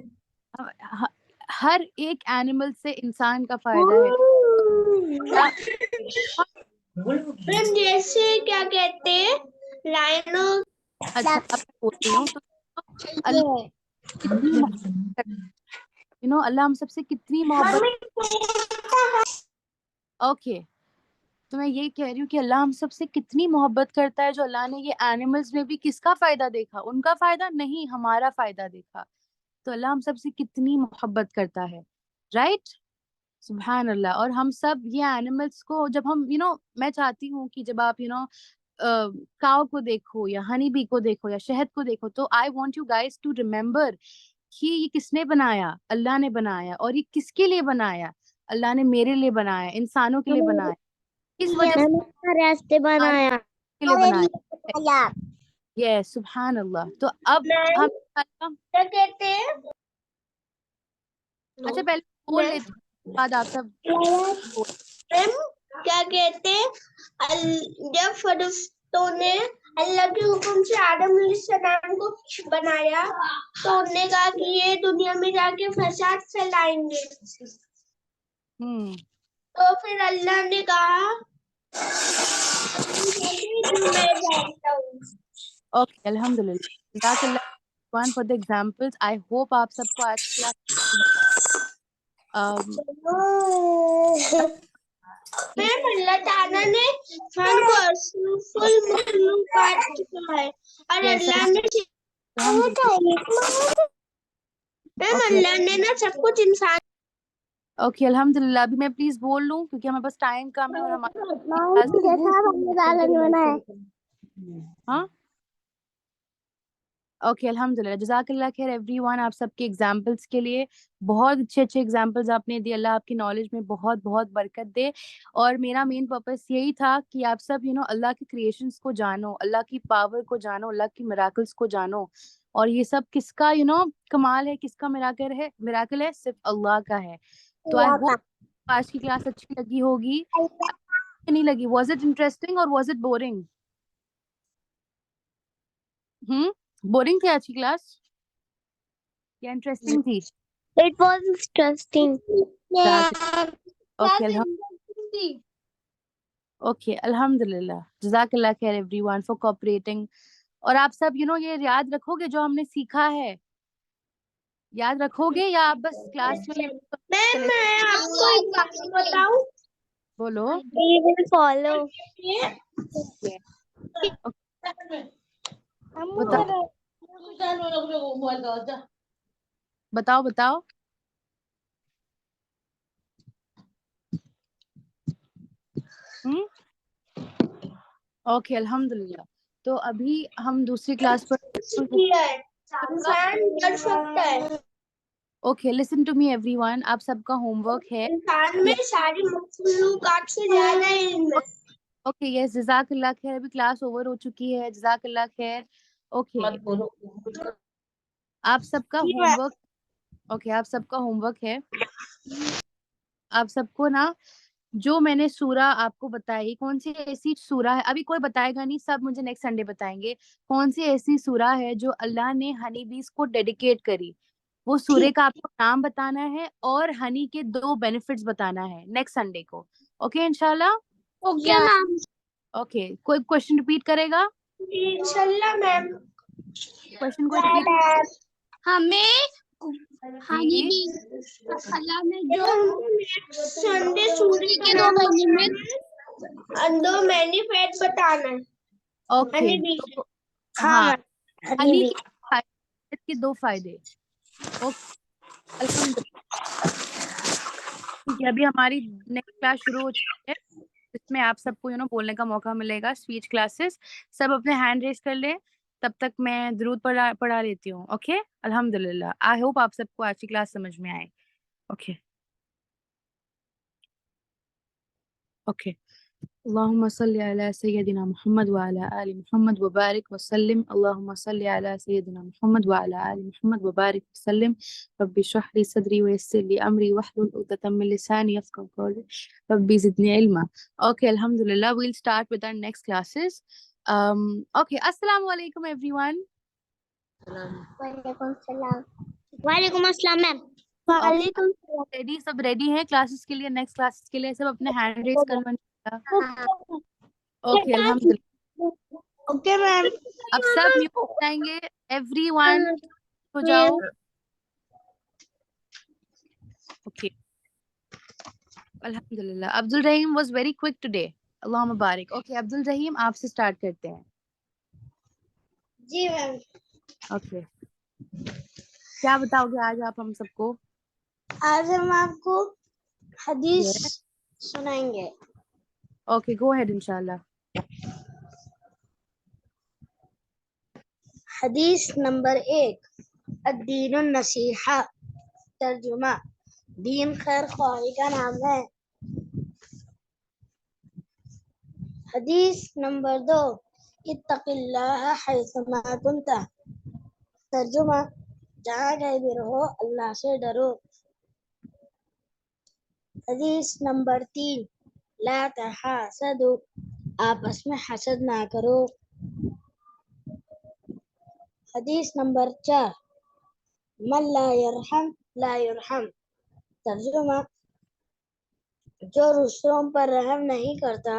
[SPEAKER 1] हर एक एनिमल से इंसान का फायदा है।
[SPEAKER 6] मैम जैसे क्या कहते हैं लाइनो।
[SPEAKER 1] अच्छा अब मैं बोल रही हूँ, तो अल्लाह हम सबसे कितनी मोहब्बत, ओके तो मैं ये कह रही हूँ कि अल्लाह हम सबसे कितनी मोहब्बत करता है, जो अल्लाह ने ये एनिमल्स में भी किसका फायदा देखा? उनका फायदा नहीं, हमारा फायदा देखा। तो अल्लाह हम सबसे कितनी मोहब्बत करता है, राइट? सुभान अल्लाह। और हम सब ये एनिमल्स को जब हम मैं चाहती हूँ कि जब आप काव को देखो या हनी बी को देखो या शहद को देखो, तो I want you guys to remember कि ये किसने बनाया? अल्लाह ने बनाया। और ये किसके लिए बनाया? अल्लाह ने मेरे लिए बनाया, इंसानों के लिए बनाया, इस वजह से
[SPEAKER 6] रास्ते बनाया
[SPEAKER 1] के लिए बनाया। ये सुभान अल्लाह। तो अब हम
[SPEAKER 6] क्या कहते हैं?
[SPEAKER 1] अच्छा पहले बोल लेते हैं, बाद आप सब
[SPEAKER 6] मैम क्या कहते हैं जब फरिश्तों ने अल्लाह के हुक्म से आदम अलैहिस्सलाम को बनाया, तो उन्होंने कहा कि ये दुनिया में जाके फसाद फैलाएंगे। तो फिर अल्लाह ने कहा मैं जानता हूँ।
[SPEAKER 1] ओके अल्हम्दुलिल्लाह, जज़ाकल्लाह for the examples. I hope आप सबको आज क्लास
[SPEAKER 6] मैम अल्लाह ताला ने इंसान को अशरफुल मखलूकात कहा है, और अल्लाह ने मैम अल्लाह ने ना सब कुछ इंसान।
[SPEAKER 1] ओके अल्हम्दुलिल्लाह। अभी मैं प्लीज बोल लूं क्योंकि हमारे पास टाइम कम है और हमारे हाँ ओके अल्हम्दुलिल्लाह। जज़ाकल्लाह खैर एवरीवन, आप सबके एग्जांपल्स के लिए। बहुत अच्छे अच्छे एग्जांपल्स आपने दिए, अल्लाह आपकी नॉलेज में बहुत बहुत बरकत दे। और मेरा मेन पर्पस यही था कि आप सब अल्लाह के क्रिएशंस को जानो, अल्लाह की पावर को जानो, अल्लाह की मिराकल्स को जानो, और ये सब किसका कमाल है, किसका मिराकल है, सिर्फ अल्लाह का है। तो आई होप आज की क्लास अच्छी लगी होगी। नहीं लगी? वॉज इट इंटरेस्टिंग और वॉज इट बोरिंग? बोरिंग थी आज की क्लास या इंटरेस्टिंग थी?
[SPEAKER 7] It was interesting.
[SPEAKER 1] ओके अल्हम्दुलिल्लाह, जज़ाकल्लाह खैर एवरीवन फॉर कोऑपरेटिंग। और आप सब ये याद रखोगे जो हमने सीखा है? याद रखोगे या आप बस क्लास में
[SPEAKER 6] मैम मैं आपको एक बात बताऊं?
[SPEAKER 1] बोलो।
[SPEAKER 7] We will follow.
[SPEAKER 1] बताओ बताओ। ओके अल्हम्दुलिल्लाह। तो अभी हम दूसरी क्लास पर okay listen to me everyone, आप सबका होमवर्क है।
[SPEAKER 6] इंसान में सारी मखलूकात से ज्यादा इल्म।
[SPEAKER 1] ओके यस, जज़ाकल्लाह खैर। अभी क्लास ओवर हो चुकी है, जज़ाकल्लाह खैर। ओके आप सबका होमवर्क, ओके आप सबका होमवर्क है। आप सबको ना जो मैंने सूरा आपको बताई, कौन सी ऐसी सूरा है, अभी कोई बताएगा नहीं, सब मुझे नेक्स्ट संडे बताएंगे। कौन सी ऐसी सूरा है जो अल्लाह ने हनी बीज को डेडिकेट करी, वो सूरे का आपको नाम बताना है और हनी के 2 बेनिफिट्स बताना है नेक्स्ट संडे को। ओके इंशाल्लाह।
[SPEAKER 6] Okay ma'am.
[SPEAKER 1] ओके कोई क्वेश्चन रिपीट करेगा?
[SPEAKER 6] इंशाल्लाह मैम।
[SPEAKER 1] क्वेश्चन को रिपीट।
[SPEAKER 2] हमें हनी भी अल्लाह ने जो
[SPEAKER 6] संडे सूर्य
[SPEAKER 2] के 2 महीने में
[SPEAKER 6] 2 बेनिफिट बताना है।
[SPEAKER 1] ओके
[SPEAKER 6] हनी बीज।
[SPEAKER 1] हाँ
[SPEAKER 6] हाँ
[SPEAKER 1] हनी के 2 फायदे। ओके अल्हम्दुलिल्लाह। ठीक है, अभी हमारी नेक्स्ट क्लास शुरू हो चुकी है, इसमें आप सबको बोलने का मौका मिलेगा, स्पीच क्लासेस। सब अपने हैंड रेज कर ले, तब तक मैं दुरूद पढ़ा लेती हूँ। ओके अल्हम्दुलिल्लाह। आई होप आप सबको आज की क्लास समझ में आए। ओके ओके अल्लाहुम्मा सल्ली अला सय्यदिना मुहम्मद व अला आलि मुहम्मद व बारिक व सल्लिम। अल्लाहुम्मा सल्ली अला सय्यदिना मुहम्मद व अला आलि मुहम्मद व बारिक व सल्लिम। रब्बि इश्रह ली सदरी व यस्सिर ली अमरी वहलुल उक़दतम मिन लिसानी यफ़क़हू क़ौली। रब्बि ज़िदनी इल्मा। ओके अल्हम्दुलिल्लाह, we'll start with our next classes. Okay, अस्सलामु अलैकुम everyone.
[SPEAKER 6] वालेकुम अस्सलाम मैम।
[SPEAKER 1] वालेकुम रेडी, सब रेडी हैं क्लासेस के लिए, नेक्स्ट क्लासेस के लिए? सब अपने हैंड रेज कर लो। ओके अल्हम्दुलिल्लाह।
[SPEAKER 6] Okay ma'am.
[SPEAKER 1] अब सब म्यूट हो जाएंगे, एवरीवन हो जाओ। ओके अल्हम्दुलिल्लाह। Abdul Rahim was very quick today, Allah मुबारक। ओके अब्दुल रहीम आपसे स्टार्ट करते हैं।
[SPEAKER 6] जी मैम।
[SPEAKER 1] ओके क्या बताओगे आज आप हम सबको?
[SPEAKER 6] आज हम आपको हदीस सुनाएंगे।
[SPEAKER 1] ओके गो अहेड इंशाल्लाह।
[SPEAKER 6] हदीस नंबर 1, अद्दीनुन नसीहा। तर्जुमा, दीन खैर ख्वाही का नाम है। हदीस नंबर 2, इत्तक़िल्लाह हैसुमा कुन्ता। तर्जुमा, जहाँ कहीं भी रहो अल्लाह से डरो। हदीस नंबर 3, ला तहासदु। आपस में हसद ना करो। हदीस नंबर 4, मन ला यरहम ला युरहम। तर्जुमा, जो दूसरों पर रहम नहीं करता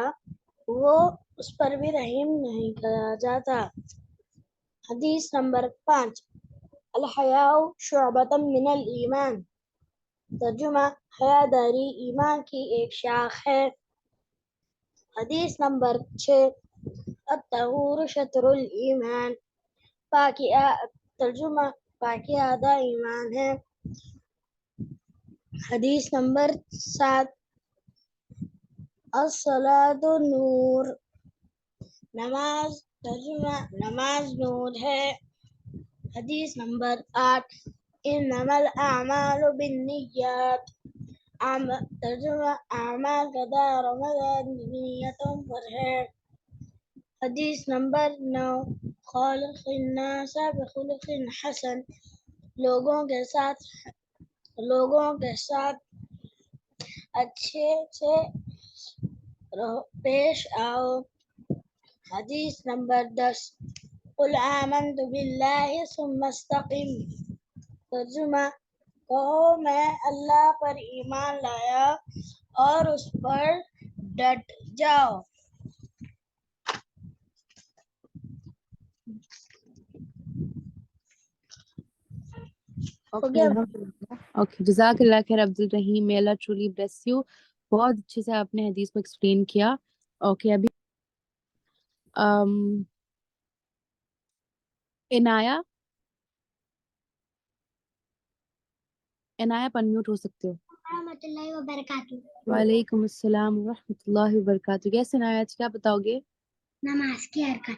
[SPEAKER 6] वो उस पर भी रहीम नहीं करा जाता। हदीस नंबर 5, अल हयाउ शुअबतुम मिनल ईमान। तर्जुमा, हयादारी ईमान की एक शाख है। हदीस नंबर 6, अत्तहूर शतरुल ईमान। तर्जुमा, पाकी आधा ईमान है। हदीस नंबर 7, अस्सलातु नूर। नमाज। तर्जुमा, नमाज नूर है। हदीस नंबर 8, इन्नमल अमालु बिन्नियात। तर्जुमा, अमाल का दारोमदार नियतों पर है। हदीस नंबर 9, खालिक़िन्नास बिखुलुक़िन हसन, लोगों के साथ अच्छे से पेश आओ। हदीस नंबर 10। कुल आमन्तु बिल्लाहि सुम्मा इस्तक़िम। तर्जुमा, कहो मैं अल्लाह पर ईमान लाया और उस पर डट जाओ।
[SPEAKER 1] ओके अल्हम्दुलिल्लाह। ओके जज़ाकल्लाह खैर अब्दुल रहीम, मे अल्लाह ट्रूली ब्लेस यू। बहुत अच्छे से आपने हदीस को एक्सप्लेन किया। ओके अभी अम इनाया इनाया अनम्यूट हो सकते हो।
[SPEAKER 6] रहमतुल्लाहि व बरकातुहू।
[SPEAKER 1] वालेकुम अस्सलाम व रहमतुल्लाहि व बरकातुहू। कैसे इनाया, आज क्या बताओगे?
[SPEAKER 6] नमाज की हरकत।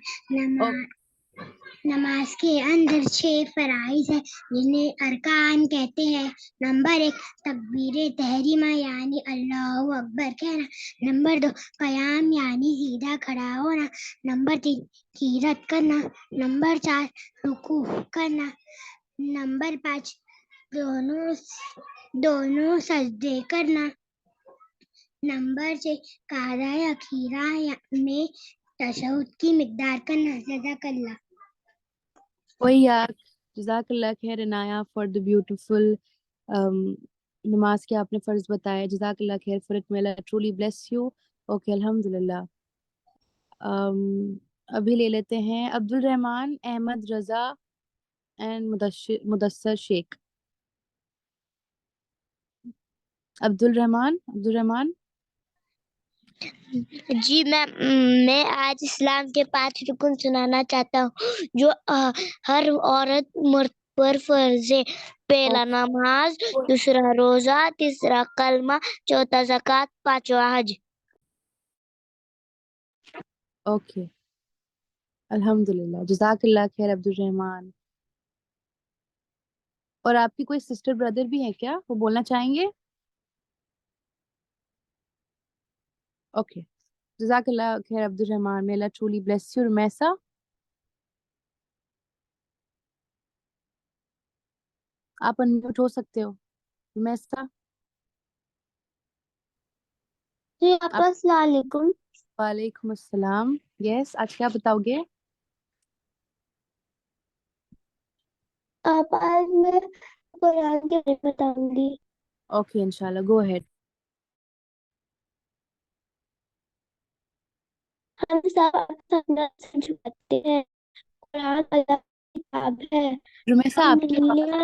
[SPEAKER 6] नमाज के अंदर 6 फराइज है जिन्हें अरकान कहते हैं। नंबर 1 तकबीर तहरीमा यानी अल्लाहु अकबर कहना। नंबर 2 कयाम यानी सीधा खड़ा होना। नंबर 3 कीरत करना। नंबर 4 रुकू करना। नंबर 5 दोनों सजदे करना। नंबर 6 कादा या खीरा में तशहुद की मिकदार करना। जज़ाकल्लाह।
[SPEAKER 1] वही यार, जज़ाकल्लाह खैर इनाया फॉर द ब्यूटीफुल नमाज के आपने फर्ज बताए। जज़ाकल्लाह खैर for it, may Allah truly bless you. Okay अल्हम्दुलिल्लाह। अभी ले लेते हैं अब्दुल रहमान अहमद रजा एंड मुदस्सर शेख। अब्दुल रहमान।
[SPEAKER 8] जी मैं आज इस्लाम के 5 रुकन सुनाना चाहता हूँ जो हर औरत मर्द पर फर्ज है। पहला नमाज, दूसरा रोजा, तीसरा कलमा, चौथा ज़कात, पांचवा हज।
[SPEAKER 1] ओके अल्हम्दुलिल्लाह, जज़ाकल्लाह खैर अब्दुल रहमान। और आपकी कोई सिस्टर ब्रदर भी है क्या, वो बोलना चाहेंगे? ओके जज़ाकल्लाह खैर अब्दुल रहमान, मे Allah truly bless you. Rumaisa, आप अनम्यूट हो सकते हो। रुमैसा
[SPEAKER 7] जी
[SPEAKER 1] आप।
[SPEAKER 7] आपा अस्सलाम वालेकुम।
[SPEAKER 1] वालेकुम अस्सलाम। यस, आज क्या बताओगे?
[SPEAKER 7] आप आज मैं कुरान के बारे में बताऊंगी।
[SPEAKER 1] ओके इंशाल्लाह, गो अहेड।
[SPEAKER 7] हम सब अपना सर झुकाते हैं। कुरान अल्लाह की किताब है।
[SPEAKER 1] रुमैसा
[SPEAKER 7] हम
[SPEAKER 1] आपकी आवाज
[SPEAKER 7] दुनिया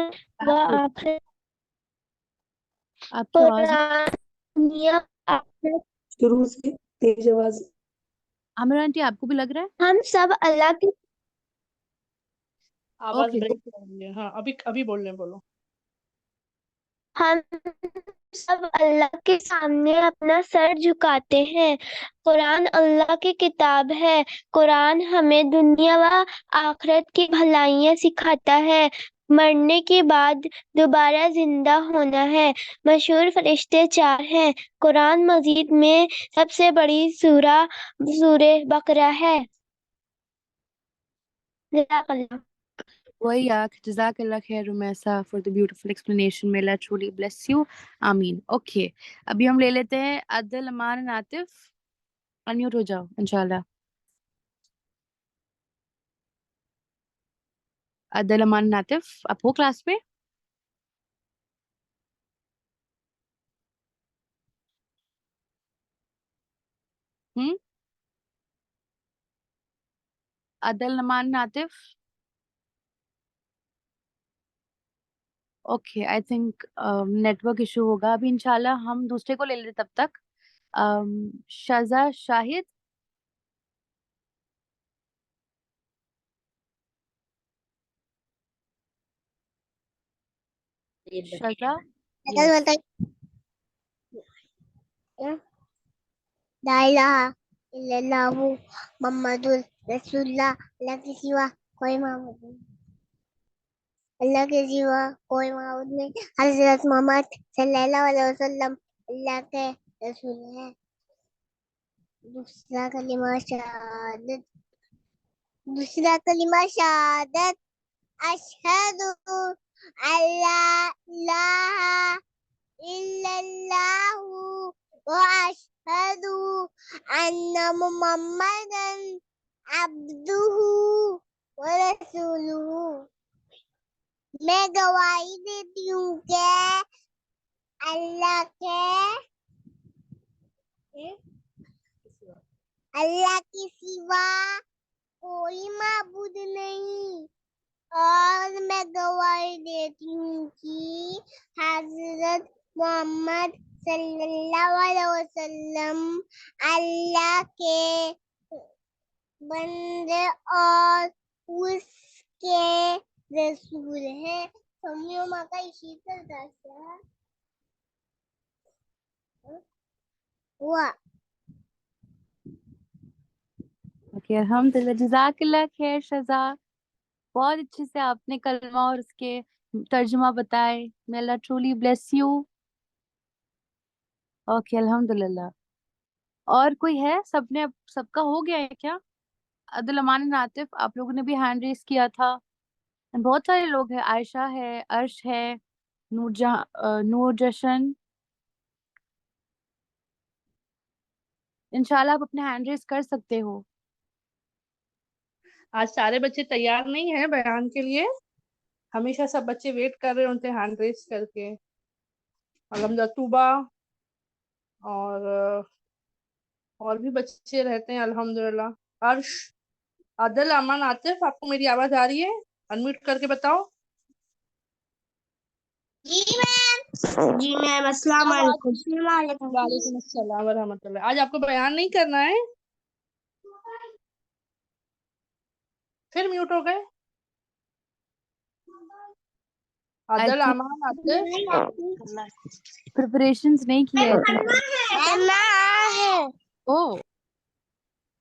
[SPEAKER 7] व आखिरत
[SPEAKER 1] आपकी आवाज
[SPEAKER 7] कुरान दुनिया आखिरत
[SPEAKER 9] शुरू से तेज आवाज।
[SPEAKER 1] आमिर आंटी आपको भी लग रहा है?
[SPEAKER 7] हम सब अल्लाह की
[SPEAKER 10] आवाज
[SPEAKER 1] ओके
[SPEAKER 10] ब्रेक हो रही है। हाँ अभी बोलने बोलो।
[SPEAKER 7] हम सब अल्लाह के सामने अपना सर झुकाते हैं। कुरान अल्लाह की किताब है। कुरान हमें दुनिया व आखिरत की भलाइयाँ सिखाता है। मरने के बाद दोबारा जिंदा होना है। मशहूर फरिश्ते 4 हैं। कुरान मजीद में सबसे बड़ी सूरे बकरा है। जज़ाकल्लाह।
[SPEAKER 1] वही यार, जज़ाकल्लाह खैर Rumaisa for the beautiful explanation, may Allah truly bless you. आमीन। ओके अभी हम ले लेते हैं अदल अमान नातिफ। अनम्यूट हो जाओ इंशाल्लाह। अदल अमान नातिफ, आप हो क्लास में? हम्म, Adal Aman Natif. Okay I think network issue होगा। अभी इंशाल्लाह हम दूसरे को ले लेते तब तक। शजा शाहिद। शजा, यस।
[SPEAKER 6] ला इलाहा इल्लल्लाहु मुहम्मदुर रसूलुल्लाह। अल्लाह के सिवा कोई माबूद नहीं। अल्लाह के सिवा कोई माबूद नहीं। हज़रत मोहम्मद सल्लल्लाहु अलैहि वसल्लम अल्लाह के रसूल हैं। दूसरा कलिमा शहादत
[SPEAKER 8] दूसरा कलिमा शहादत अशहदु अल्ला इलाहा इल्लल्लाहु व अशहदु अन्ना मुहम्मदन अब्दुहु व रसूलुहु। मैं गवाही देती हूँ कि अल्लाह के सिवा कोई माबूद नहीं, और मैं गवाही देती हूँ कि हजरत मोहम्मद सल्लल्लाहु अलैहि वसल्लम अल्लाह के बंदे और उसके रसूल हैं। सम्मियों माका इसी तरह से हुआ।
[SPEAKER 1] ओके, अल्हम्दुलिल्लाह, जज़ाकल्लाह खैर शज़ा। बहुत अच्छे से आपने कलमा और उसके तर्जुमा बताए। मे Allah truly bless you. Okay, अल्हम्दुलिल्लाह। और कोई है? सबका हो गया है क्या? अब्दुल अमान, आतिफ, आप लोगों ने भी हैंड रेस किया था। बहुत सारे लोग हैं, आयशा है, अर्श है, नूर जशन। इंशाल्लाह आप अपने हैंड रेस कर सकते हो।
[SPEAKER 10] आज सारे बच्चे तैयार नहीं है बयान के लिए, हमेशा सब बच्चे वेट कर रहे होते हैं हैंड रेस करके। अलहमदुलिल्लाह तूबा और भी बच्चे रहते हैं अल्हम्दुलिल्लाह। अर्श, आदिल, अमन, आतिफ, आपको मेरी आवाज आ रही है? अनम्यूट करके बताओ।
[SPEAKER 8] जी मैम अस्सलाम वालेकुम।
[SPEAKER 10] वालेकुम अस्सलाम व रहमतुल्लाह। आज आपको बयान नहीं करना है, फिर म्यूट हो गए। आदिल, अमन, आतिफ,
[SPEAKER 1] प्रिपरेशंस नहीं किए हैं। ओ,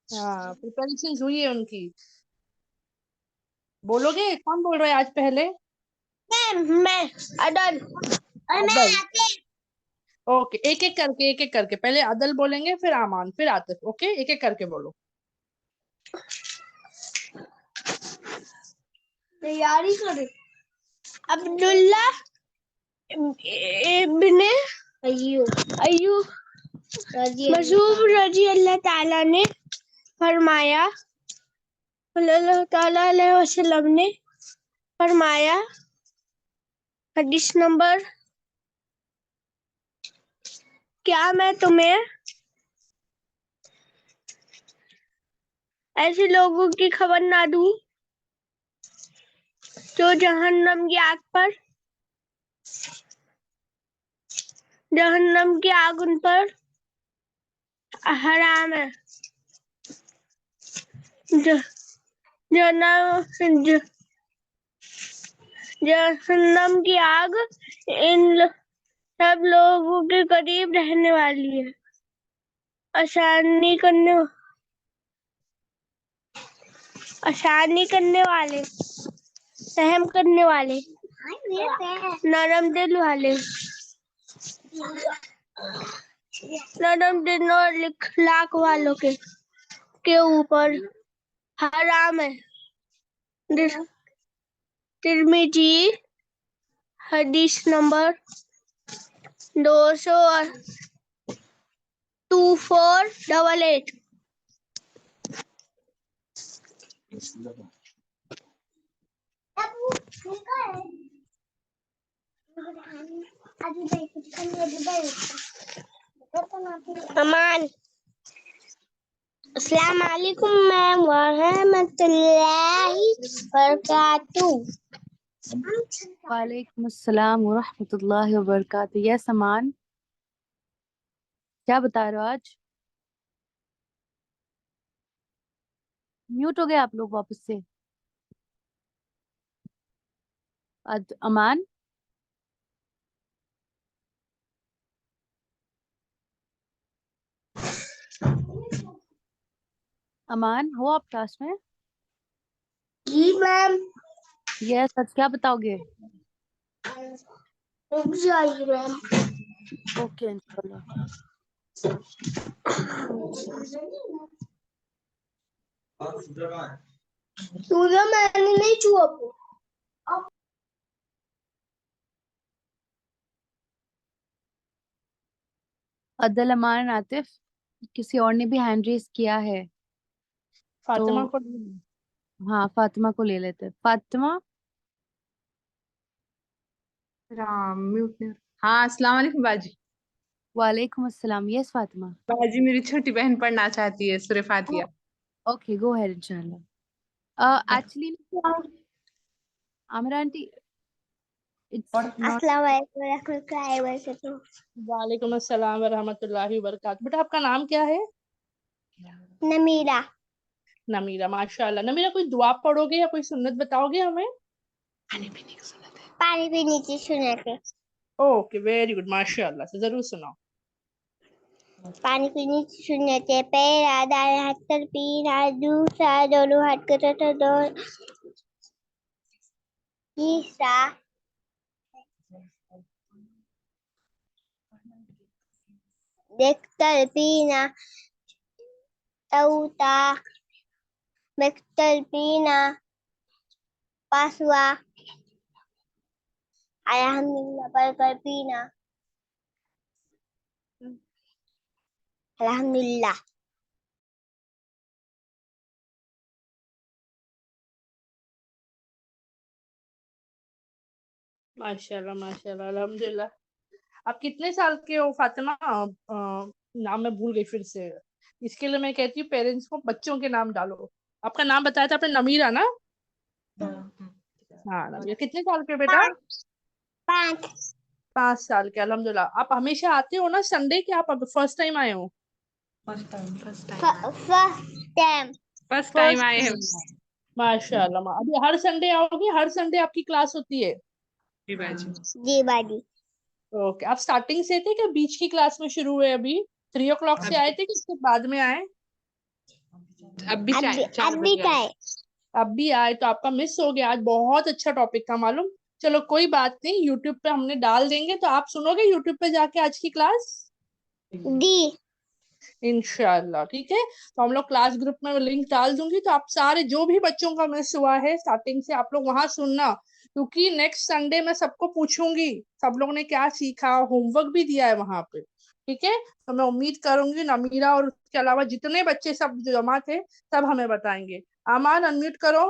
[SPEAKER 10] हाँ प्रिपरेशन हुई है उनकी। बोलोगे? कौन बोल रहा है आज पहले?
[SPEAKER 8] मैं अदल
[SPEAKER 10] अदल। ओके, एक एक करके पहले अदल बोलेंगे, फिर आमान, फिर आतिफ। ओके, एक एक करके बोलो।
[SPEAKER 8] तैयारी करो। अब्दुल्ला इब्ने अय्यूब मसूब रजी अल्लाह ताला ने फरमाया, सल्लल्लाहु ताला अलैहि वसल्लम ने फरमाया, हदीस नंबर, क्या मैं तुम्हें ऐसे लोगों की खबर ना दूं जो जहन्नम की आग उन पर हराम है। जहन्नम की आग इन सब लोगों के करीब रहने वाली है। आसानी करने वाले, सहम करने वाले, नरम दिल वाले, नरम दिल और इखलाक वालों के ऊपर हराम है। तिर्मिजी हदीस नंबर 2488। अमान, अस्सलाम वालेकुम मैम व रहमतुल्लाहि व बरकातुहू।
[SPEAKER 1] वालेकुम अस्सलाम व रहमतुल्लाहि व बरकातुहू। यस अमान, क्या बता रहे हो आज? म्यूट हो गए आप लोग वापस से। अमान, अमान हो आप क्लास में?
[SPEAKER 8] जी मैम।
[SPEAKER 1] यस, आज क्या बताओगे?
[SPEAKER 8] रुक जाइए मैम।
[SPEAKER 1] ओके इंशाल्लाह।
[SPEAKER 6] तूने मैंने नहीं छुआ को।
[SPEAKER 1] अदल, अमान, आतिफ, किसी और ने भी हैंड रेस किया है
[SPEAKER 10] फातिमा
[SPEAKER 1] तो
[SPEAKER 10] को
[SPEAKER 1] हाँ, फातिमा को ले लेते हैं। फातिमा।
[SPEAKER 11] राम म्यूट नहीं हो रहा। हाँ, अस्सलाम वालेकुम बाजी।
[SPEAKER 1] वालेकुम अस्सलाम। यस फातिमा।
[SPEAKER 11] बाजी मेरी छोटी बहन पढ़ना चाहती है सूरह फातिहा।
[SPEAKER 1] ओके, गो अहेड इंशाल्लाह। Actually Amira aunty, it's not.
[SPEAKER 8] अस्सलाम वालेकुम रहमतुल्लाहि व बरकातुहू।
[SPEAKER 10] वालेकुम अस्सलाम व रहमतुल्लाहि व बरकातुहू। बेटा आपका नाम क्या है?
[SPEAKER 8] नमीरा।
[SPEAKER 10] नमीरा, माशाल्लाह। नमीरा, कोई दुआ पढ़ोगे या कोई सुन्नत बताओगे हमें?
[SPEAKER 8] पानी पीने की सुन्नत है।
[SPEAKER 10] ओके, वेरी गुड, माशाल्लाह से जरूर सुनाओ।
[SPEAKER 8] पानी पीने की सुन्नत है। पहला दाएं हाथ कर पीना, दूसरा दोनों हाथ कर दो, तीसरा देखकर पीना, चौथा देखकर पीना, पांचवा अल्हम्दुलिल्लाह पढ़कर पीना। अल्हम्दुलिल्लाह।
[SPEAKER 10] माशाल्लाह माशाल्लाह, अल्हम्दुलिल्लाह। आप कितने साल के हो फातिमा? नाम मैं भूल गई फिर से। इसके लिए मैं कहती हूँ पेरेंट्स को बच्चों के नाम डालो। आपका नाम बताया था आपने, नमीरा ना? हाँ नमीरा। कितने साल के बेटा? 5 साल के। अल्हम्दुलिल्लाह। आप हमेशा आते हो ना संडे के? आप अब फर्स्ट टाइम आए हो?
[SPEAKER 8] फर्स्ट टाइम
[SPEAKER 11] फर्स्ट टाइम आए हैं।
[SPEAKER 10] माशाल्लाह। अभी हर संडे आओगे? हर संडे आपकी क्लास होती है?
[SPEAKER 11] जी बाजी।
[SPEAKER 8] जी बाजी।
[SPEAKER 10] ओके। आप स्टार्टिंग से थे क्या? बीच की क्लास में शुरू हुए अभी? 3 o'clock से आए थे कि उसके बाद में आए?
[SPEAKER 11] अब भी 4
[SPEAKER 8] अब भी
[SPEAKER 11] बजे आए।
[SPEAKER 10] अब भी आए तो आपका मिस हो गया। आज बहुत अच्छा टॉपिक था मालूम। चलो कोई बात नहीं, यूट्यूब पे हमने डाल देंगे तो आप सुनोगे यूट्यूब पे जाके आज की क्लास?
[SPEAKER 8] दी
[SPEAKER 10] इंशाल्लाह, ठीक है। तो हम लोग क्लास ग्रुप में लिंक डाल दूंगी, तो आप सारे जो भी बच्चों का मिस हुआ है स्टार्टिंग से, आप लोग वहां सुनना, क्योंकि नेक्स्ट संडे मैं सबको पूछूंगी सब लोग ने क्या सीखा। होमवर्क भी दिया है वहां पे, ठीक है। तो मैं उम्मीद करूंगी नमीरा और उसके अलावा जितने बच्चे सब जो जमा थे सब हमें बताएंगे। अमान, अनम्यूट करो।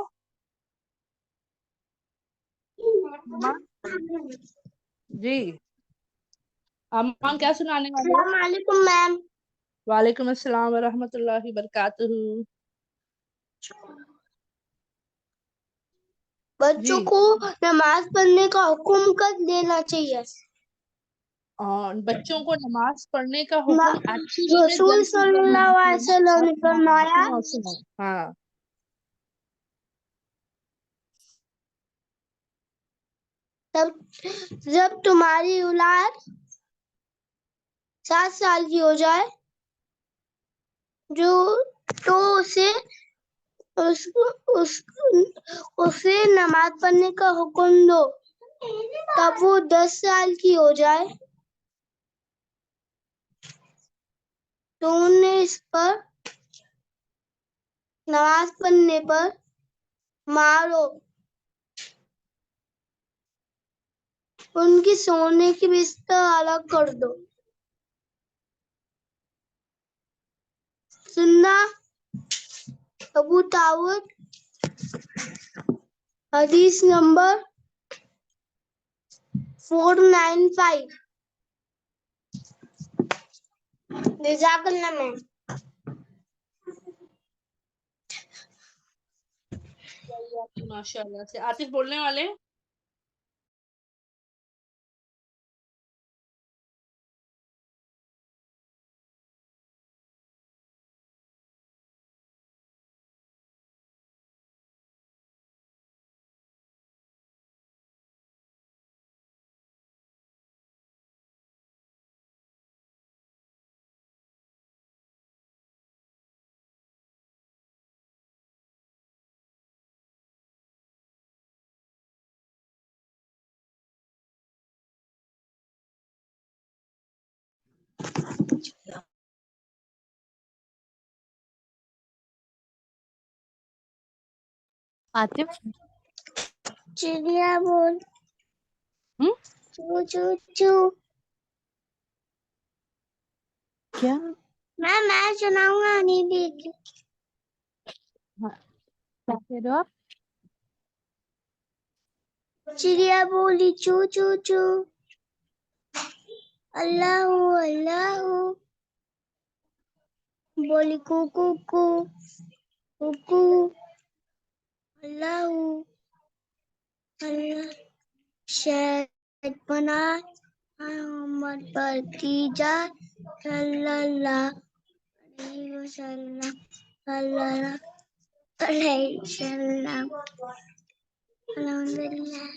[SPEAKER 10] अमान जी। अमान क्या सुनाने वाले हो?
[SPEAKER 6] अस्सलाम वालेकुम मैम।
[SPEAKER 10] वालेकुम अस्सलाम व रहमतुल्लाहि बरकातुहू।
[SPEAKER 6] बच्चों
[SPEAKER 10] जी।
[SPEAKER 6] को नमाज पढ़ने का हुक्म कब देना चाहिए?
[SPEAKER 10] और बच्चों को नमाज पढ़ने का हुक्म एक्चुअली में
[SPEAKER 6] रसूल
[SPEAKER 10] जब
[SPEAKER 6] सल्लल्लाहु अलैहि वसल्लम ने फरमाया,
[SPEAKER 10] सुनो सुनो, हाँ
[SPEAKER 6] जब तुम्हारी औलाद 7 साल की हो जाए जो तो उस, उस, उसे नमाज पढ़ने का हुक्म दो। तब वो 10 साल की हो जाए तो उन्हें इस पर नमाज पढ़ने पर मारो। उनकी सोने की बिस्तर अलग कर दो। सुन्ना अबू दाऊद हदीस नंबर 495। जज़ाकल्लाह मैम।
[SPEAKER 10] माशाल्लाह से। आतिफ बोलने वाले?
[SPEAKER 1] आतिफ
[SPEAKER 8] चिड़िया बोल चू चू चू।
[SPEAKER 1] क्या?
[SPEAKER 8] मैं सुनाऊंगा नहीं भी।
[SPEAKER 1] हाँ, क्या कह रहे हो आप?
[SPEAKER 8] चिड़िया बोली चू चू चू। अल्लाह अल्लाह बोली कू कू कू कू। अल्लाह अल्लाह शायद बना मोहम्मद पर की जा सल्लल्लाहु अलैहि वसल्लम सल्लल्लाहु अलैहि वसल्लम। अल्हम्दुलिल्लाह।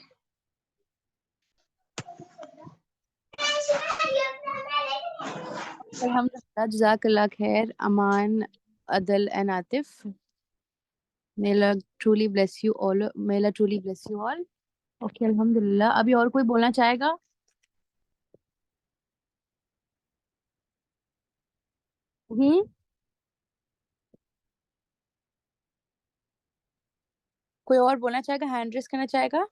[SPEAKER 1] अल्हम्दुलिल्लाह, जज़ाकल्लाह खैर अमान, अदल and Atif. May Allah truly bless you all. May Allah truly bless you all. Okay, अल्हम्दुलिल्लाह। अभी और कोई बोलना चाहेगा? कोई और बोलना चाहेगा? हैंड रेस करना चाहेगा?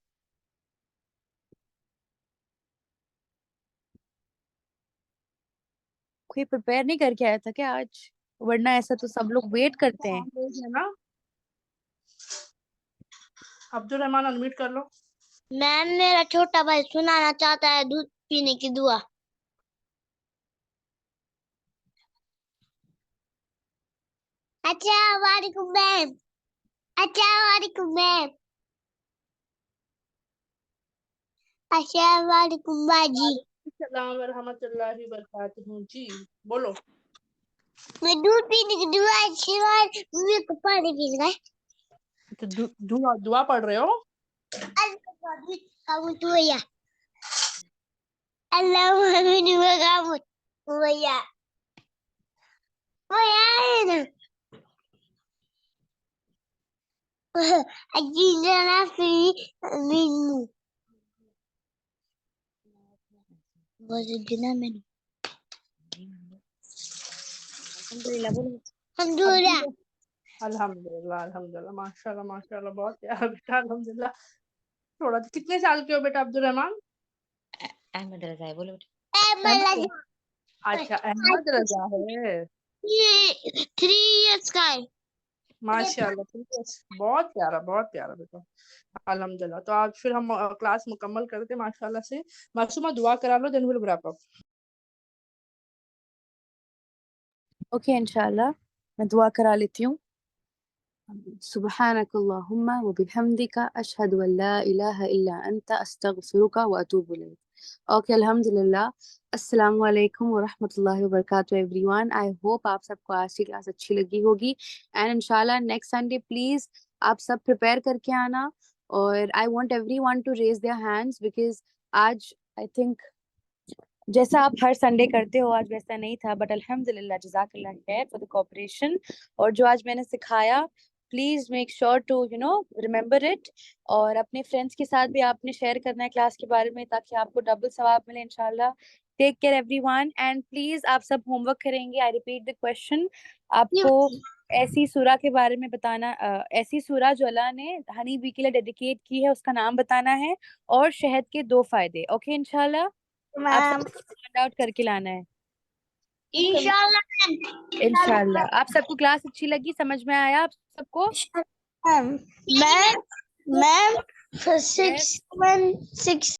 [SPEAKER 1] कोई प्रिपेयर नहीं करके आया था क्या आज? वरना ऐसा तो सब लोग वेट करते हैं।
[SPEAKER 10] है ना? अब्दुल रहमान अनम्यूट कर लो।
[SPEAKER 8] मैम मेरा छोटा भाई सुनाना चाहता है दूध पीने की दुआ। अस्सलाम वालेकुम मैम। अस्सलाम वालेकुम मैम। अस्सलाम वालेकुम बाजी।
[SPEAKER 10] सलाम व रहमतुल्लाहि व बरकातहू। जी बोलो।
[SPEAKER 8] मैं दूध पीने की दुआ सिवाय मुझे को पानी पीना है।
[SPEAKER 10] तो दुआ पढ़ रहे हो?
[SPEAKER 8] कामुत हुआ अल्लाह मोहम्मद हुआ कामुत हुआ है ना। अजीजना फी मिनू वजदना मिनू।
[SPEAKER 1] अल्हम्दुलिल्लाह बोलो।
[SPEAKER 8] अल्हम्दुलिल्लाह।
[SPEAKER 10] अल्हम्दुलिल्लाह अल्हम्दुलिल्लाह माशाल्लाह माशाल्लाह बहुत प्यारा बेटा अल्हम्दुलिल्लाह। थोड़ा कितने साल के हो बेटा अब्दुल रहमान?
[SPEAKER 3] अहमद रजा है, बोलो।
[SPEAKER 10] अच्छा अहमद रजा है।
[SPEAKER 8] 3 इयर्स का है।
[SPEAKER 10] माशाल्लाह बहुत प्यारा बेटा अल्हम्दुलिल्लाह। तो आज फिर हम क्लास मुकम्मल करते हैं माशाल्लाह से। मासूमा दुआ करा लो, then will wrap up.
[SPEAKER 1] Okay इंशाल्लाह मैं दुआ करा लेती हूँ। सुब्हानकल्लाहुम्मा व बिहम्दिका अशहदु अन ला इलाहा इल्ला अंता अस्तगफिरुका व अतूबु इलैक। ओके अल्हम्दुलिल्लाह। अस्सलामु अलैकुम व रहमतुल्लाहि व बरकातुहू एवरीवन। आई होप आप सबको आज की क्लास अच्छी लगी होगी एंड इंशाल्लाह नेक्स्ट संडे प्लीज आप सब प्रिपेयर करके आना। और I want everyone to raise their hands because आज आई थिंक जैसा आप हर संडे करते हो आज वैसा नहीं था, बट अल्हम्दुलिल्लाह जज़ाकल्लाह खैर फॉर द कोऑपरेशन। और जो आज मैंने सिखाया please make sure to remember it और अपने फ्रेंड्स के साथ भी आपने शेयर करना है क्लास के बारे में ताकि आपको डबल सवाब मिले इंशाल्लाह। Take care everyone and please आप सब होमवर्क करेंगे। आई रिपीट द क्वेश्चन, आपको ऐसी सूरा के बारे में बताना, ऐसी सूरा जो अल्लाह ने हनी बी के लिए डेडिकेट की है उसका नाम बताना है और शहद के 2 फायदे। ओके इंशाल्लाह आप सब फाइंड आउट करके लाना है
[SPEAKER 8] इंशाल्लाह।
[SPEAKER 1] इंशाल्लाह। आप सबको क्लास अच्छी लगी, समझ में आया आप सबको?
[SPEAKER 6] मैम 6 7 6